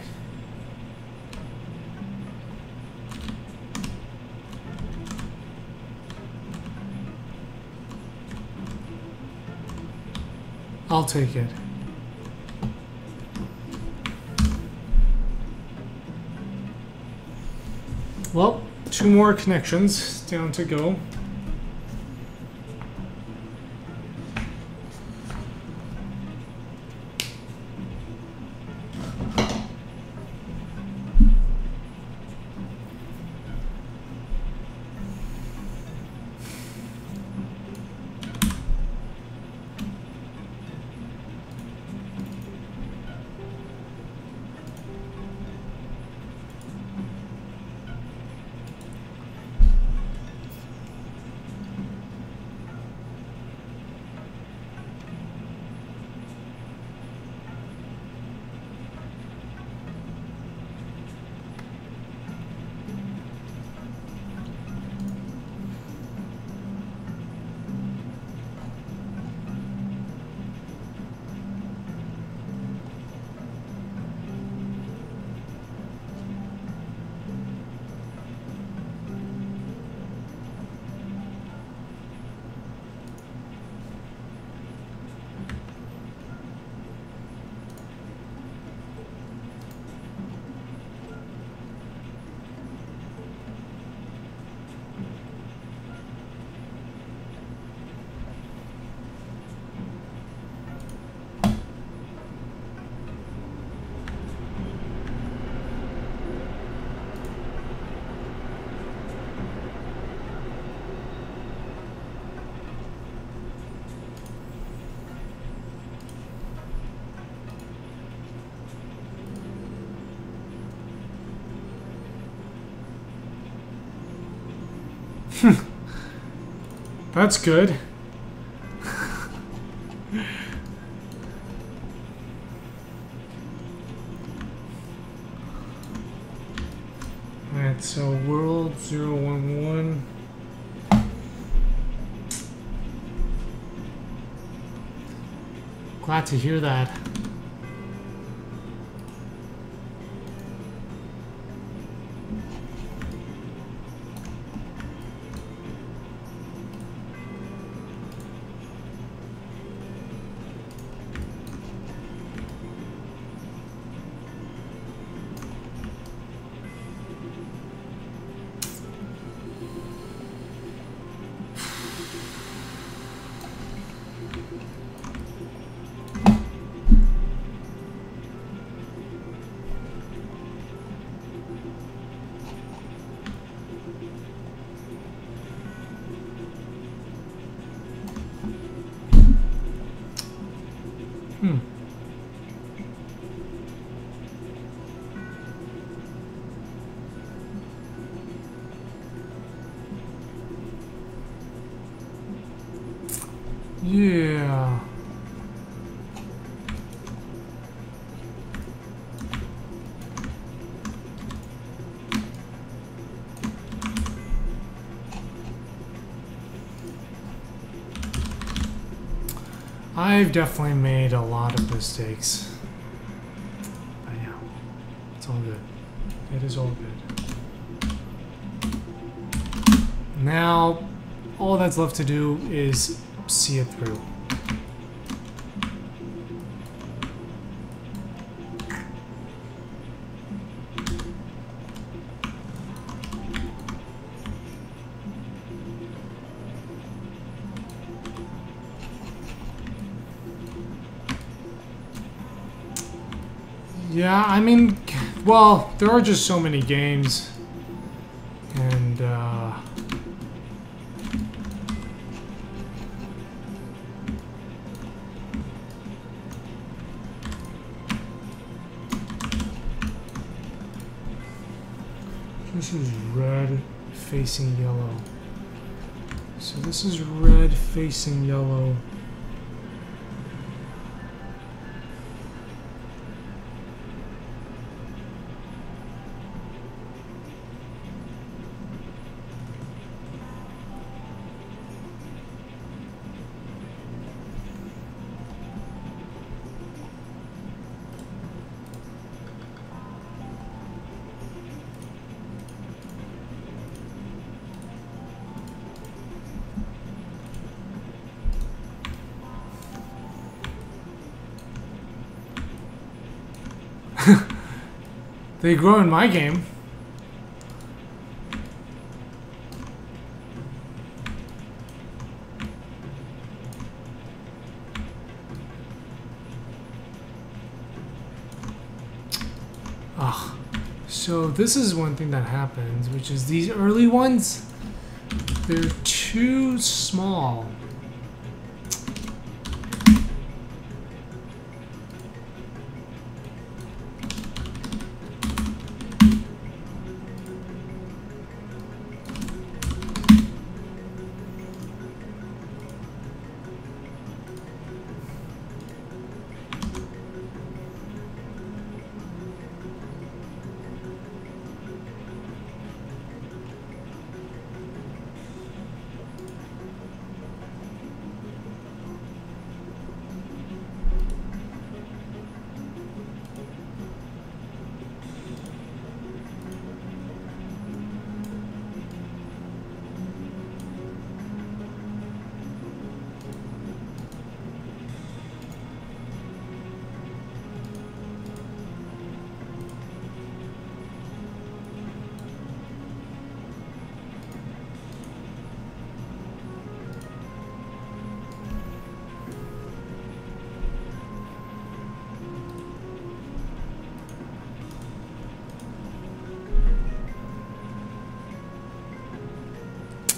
I'll take it. Well, 2 more connections down to go. That's good. Alright, so world 011. Glad to hear that. Yeah. I've definitely made a lot of mistakes. But yeah, it's all good. It is all good. Now, all that's left to do is see it through. Yeah, I mean, well, there are just so many games, and this is red facing yellow. So this is red facing yellow. They grow in my game. Ah, so this is one thing that happens, which is these early ones, they're too small.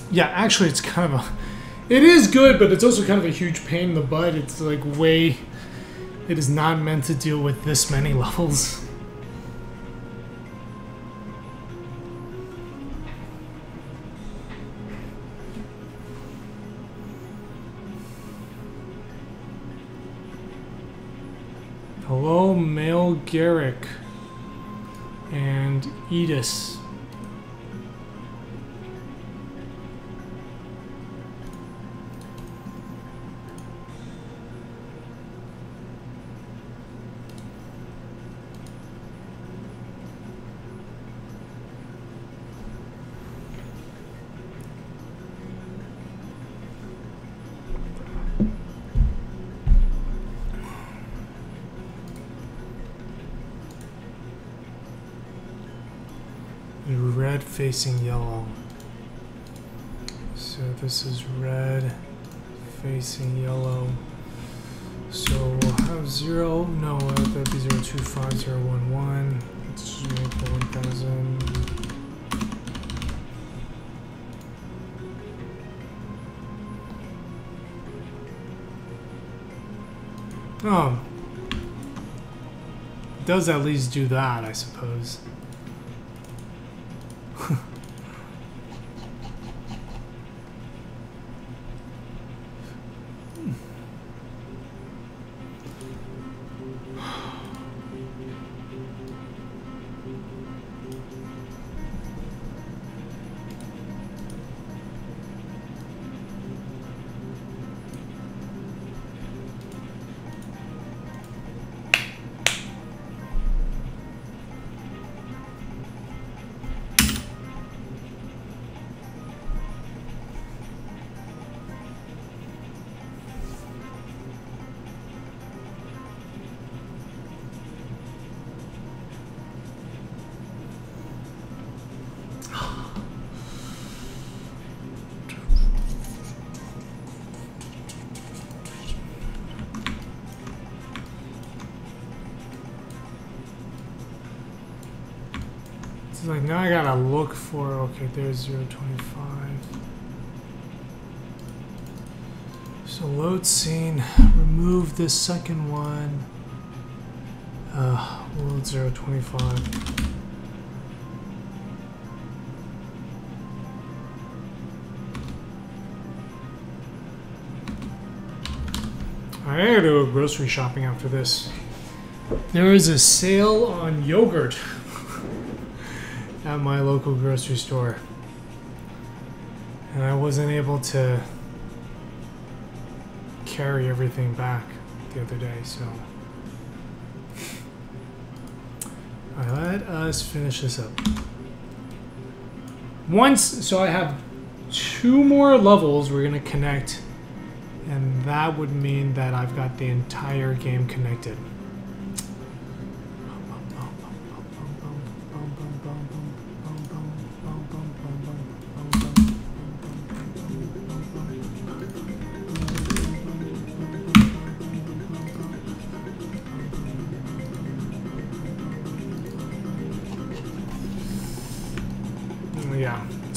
Yeah, actually, it's kind of a... It is good, but it's also kind of a huge pain in the butt. It's like way... It is not meant to deal with this many levels. Hello, Male Garrick and Edis. Red facing yellow. So this is red facing yellow. So we'll have 0. No, that'd be 025011. Let's make that 1000. Oh. It does at least do that, I suppose. Like now I gotta look for, okay, there's 025. So load scene, remove this second one. Load 025. I gotta do a grocery shopping after this. There is a sale on yogurt at my local grocery store, and I wasn't able to carry everything back the other day, so alright, let us finish this up. So I have 2 more levels we're gonna connect, and that would mean that I've got the entire game connected.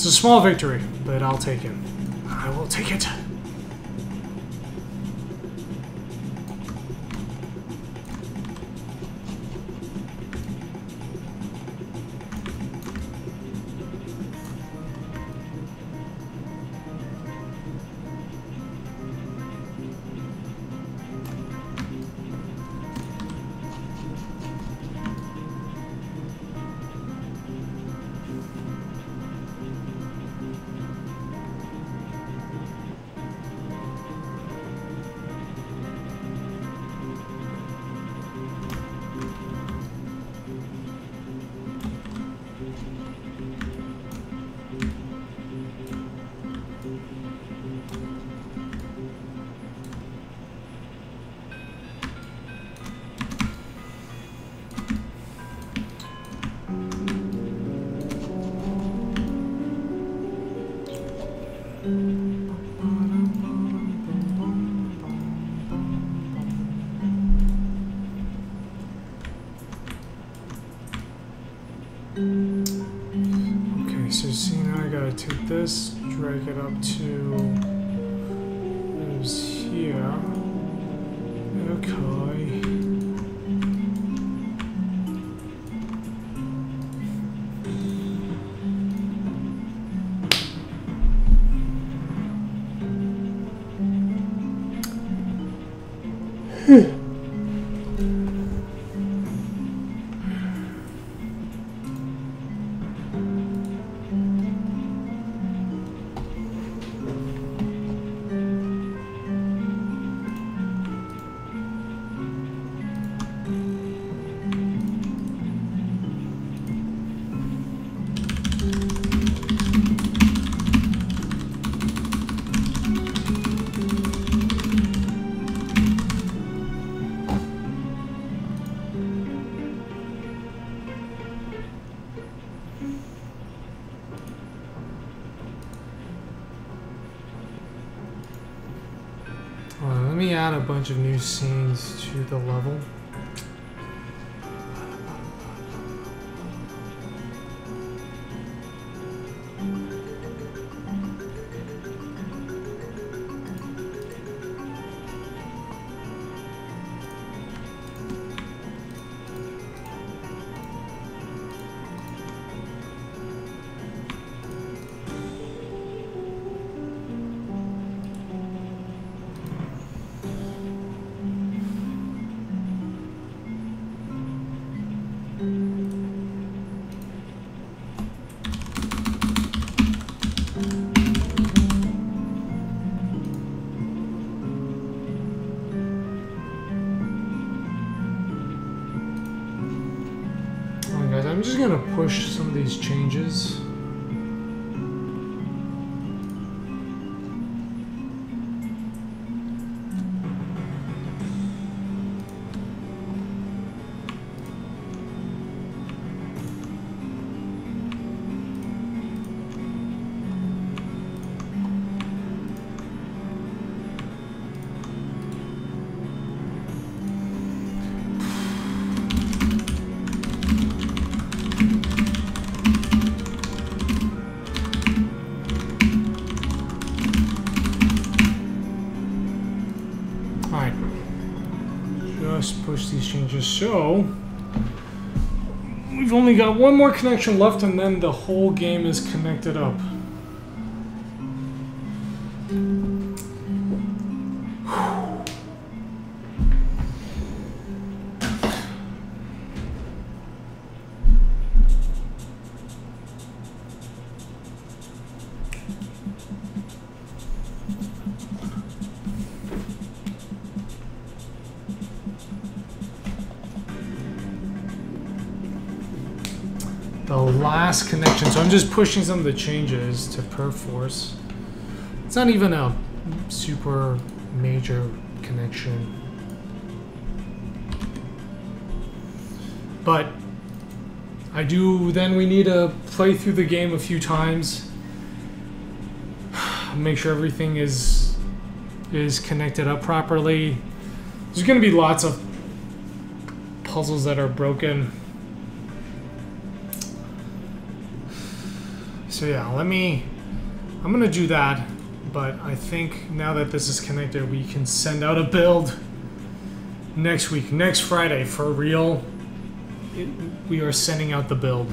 It's a small victory, but I'll take it. I will take it. Okay, so see, now I gotta take this, drag it up to those here. Okay. Let me add a bunch of new scenes to the level. I'm just gonna push some of these changes. Push these changes. So we've only got one more connection left and then the whole game is connected up. The last connection, so I'm just pushing some of the changes to perf force. It's not even a super major connection, but I do, then we need to play through the game a few times, make sure everything is connected up properly. There's going to be lots of puzzles that are broken. So yeah, I'm gonna do that, but I think now that this is connected, we can send out a build next week, next Friday, for real. We are sending out the build.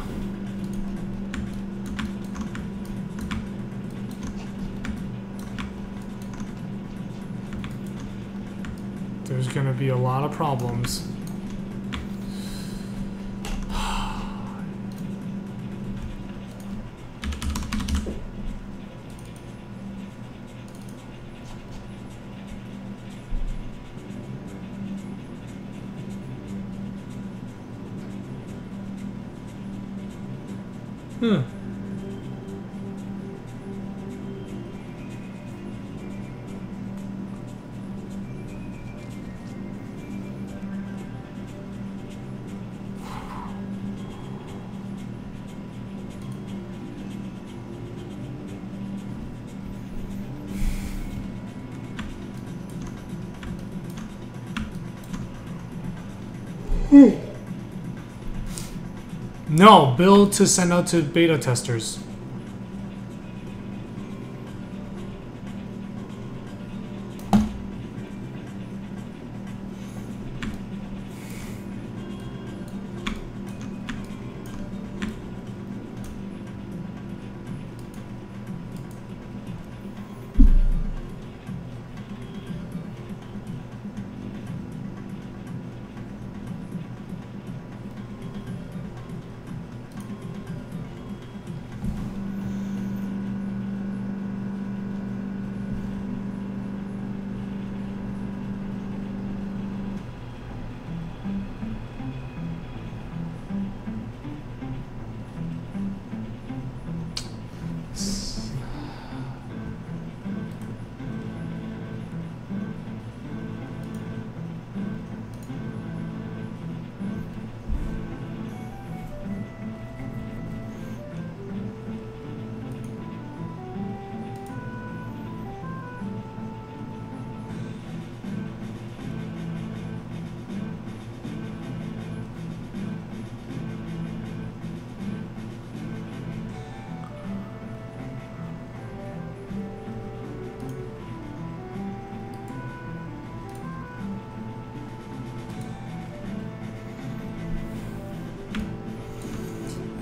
There's gonna be a lot of problems. No, build to send out to beta testers.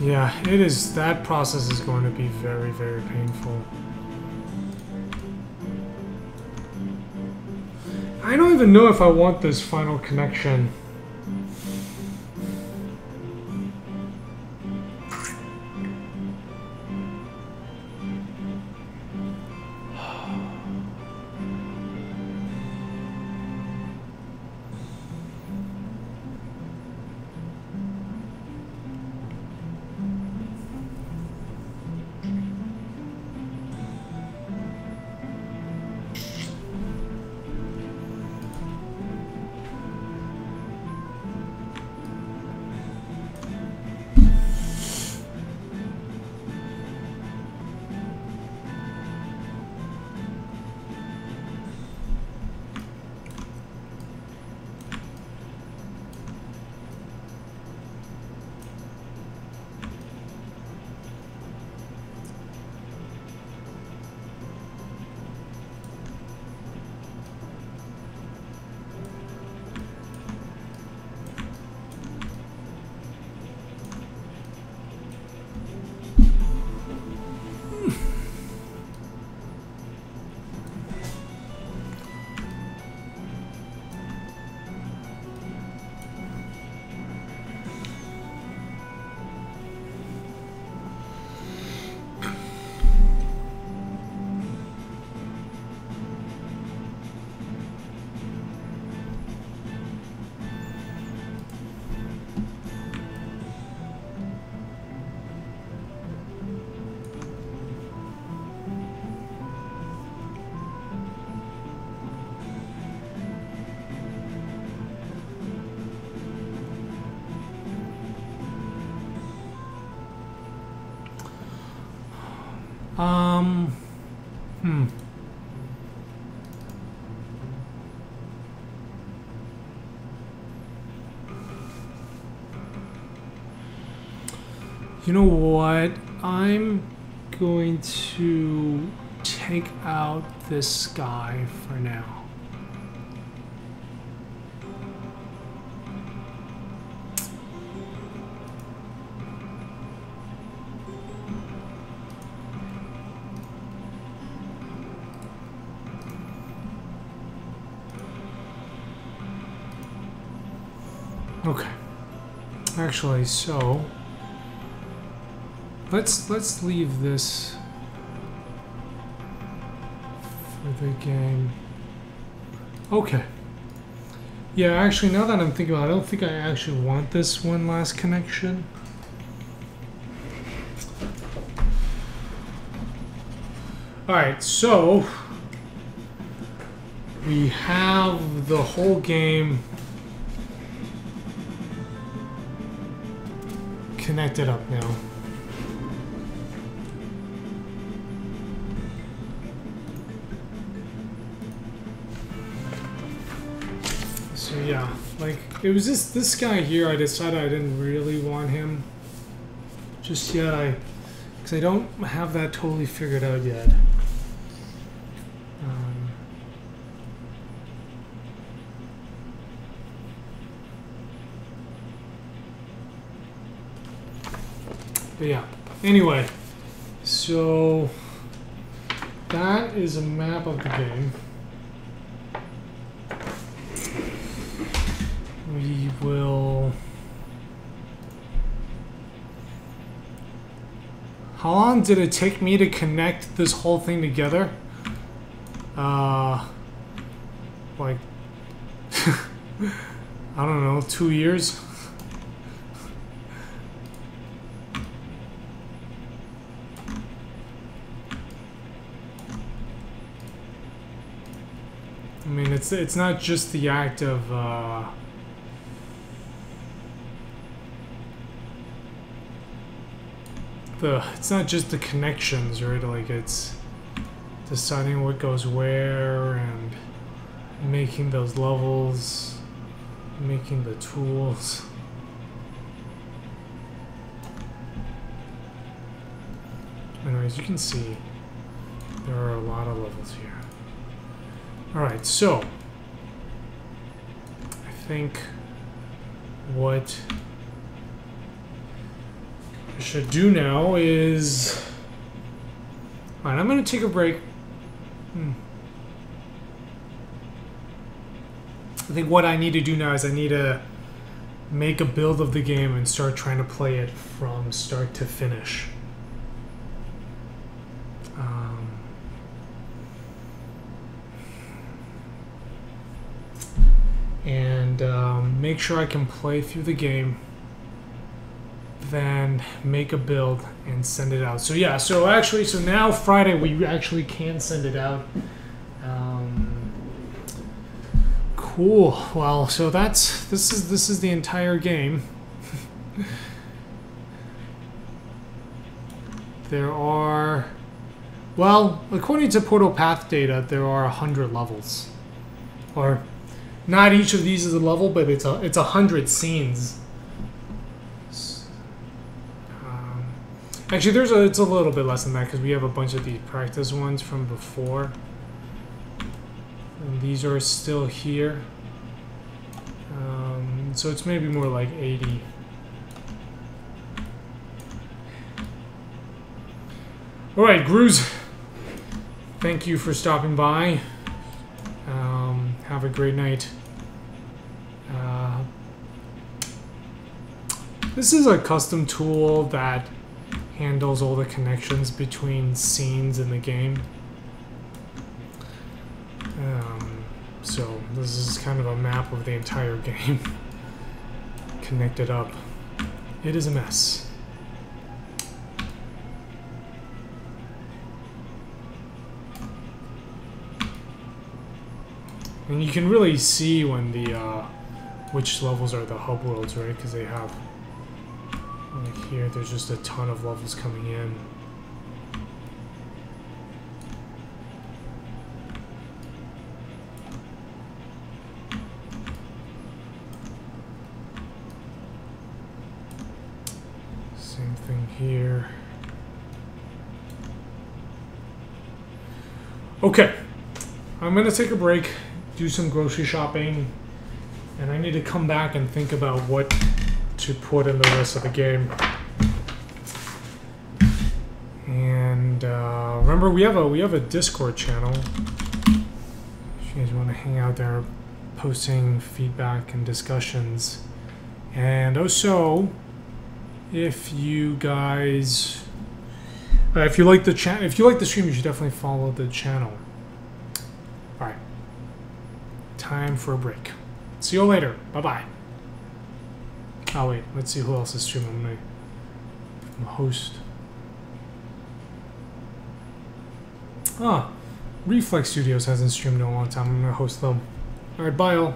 Yeah, it is. That process is going to be very, very painful. I don't even know if I want this final connection. Hmm. You know what? I'm going to take out this guy for now. Okay. Actually, so let's leave this for the game. Okay. Yeah, actually, now that I'm thinking about it, I don't think I actually want this one last connection. Alright, so we have the whole game connected up now. So yeah, like it was just this guy here. I decided I didn't really want him just yet. Because I don't have that totally figured out yet. But yeah, anyway, so that is a map of the game. We will... How long did it take me to connect this whole thing together? Like, I don't know, 2 years? I mean, it's not just the act of it's not just the connections, right? Like it's deciding what goes where and making those levels, making the tools. Anyways, you can see there are a lot of levels here. Alright, so I think what I should do now is... Alright, I'm going to take a break. I think what I need to do now is I need to make a build of the game and start trying to play it from start to finish. And make sure I can play through the game, then make a build and send it out. So yeah, so now Friday we actually can send it out. Cool. Well, so this is the entire game. There are, well, according to Portal Path data, there are 100 levels, or not each of these is a level, but it's 100 scenes. Actually, it's a little bit less than that because we have a bunch of these practice ones from before, and these are still here. So it's maybe more like 80. All right, Grooze. Thank you for stopping by. Have a great night. This is a custom tool that handles all the connections between scenes in the game. So this is kind of a map of the entire game connected up. It is a mess. And you can really see when the which levels are the hub worlds, right? Because they have, like here, there's just a ton of levels coming in. Same thing here. Okay, I'm gonna take a break, do some grocery shopping, and I need to come back and think about what to put in the rest of the game. And remember, we have a Discord channel. If you guys want to hang out there, posting feedback and discussions. And also, if you guys, if you like the stream, you should definitely follow the channel. All right, time for a break. See you later. Bye bye. Oh wait, let's see who else is streaming. I'm a host. Reflex Studios hasn't streamed in a long time. I'm gonna host them. All right, bye all.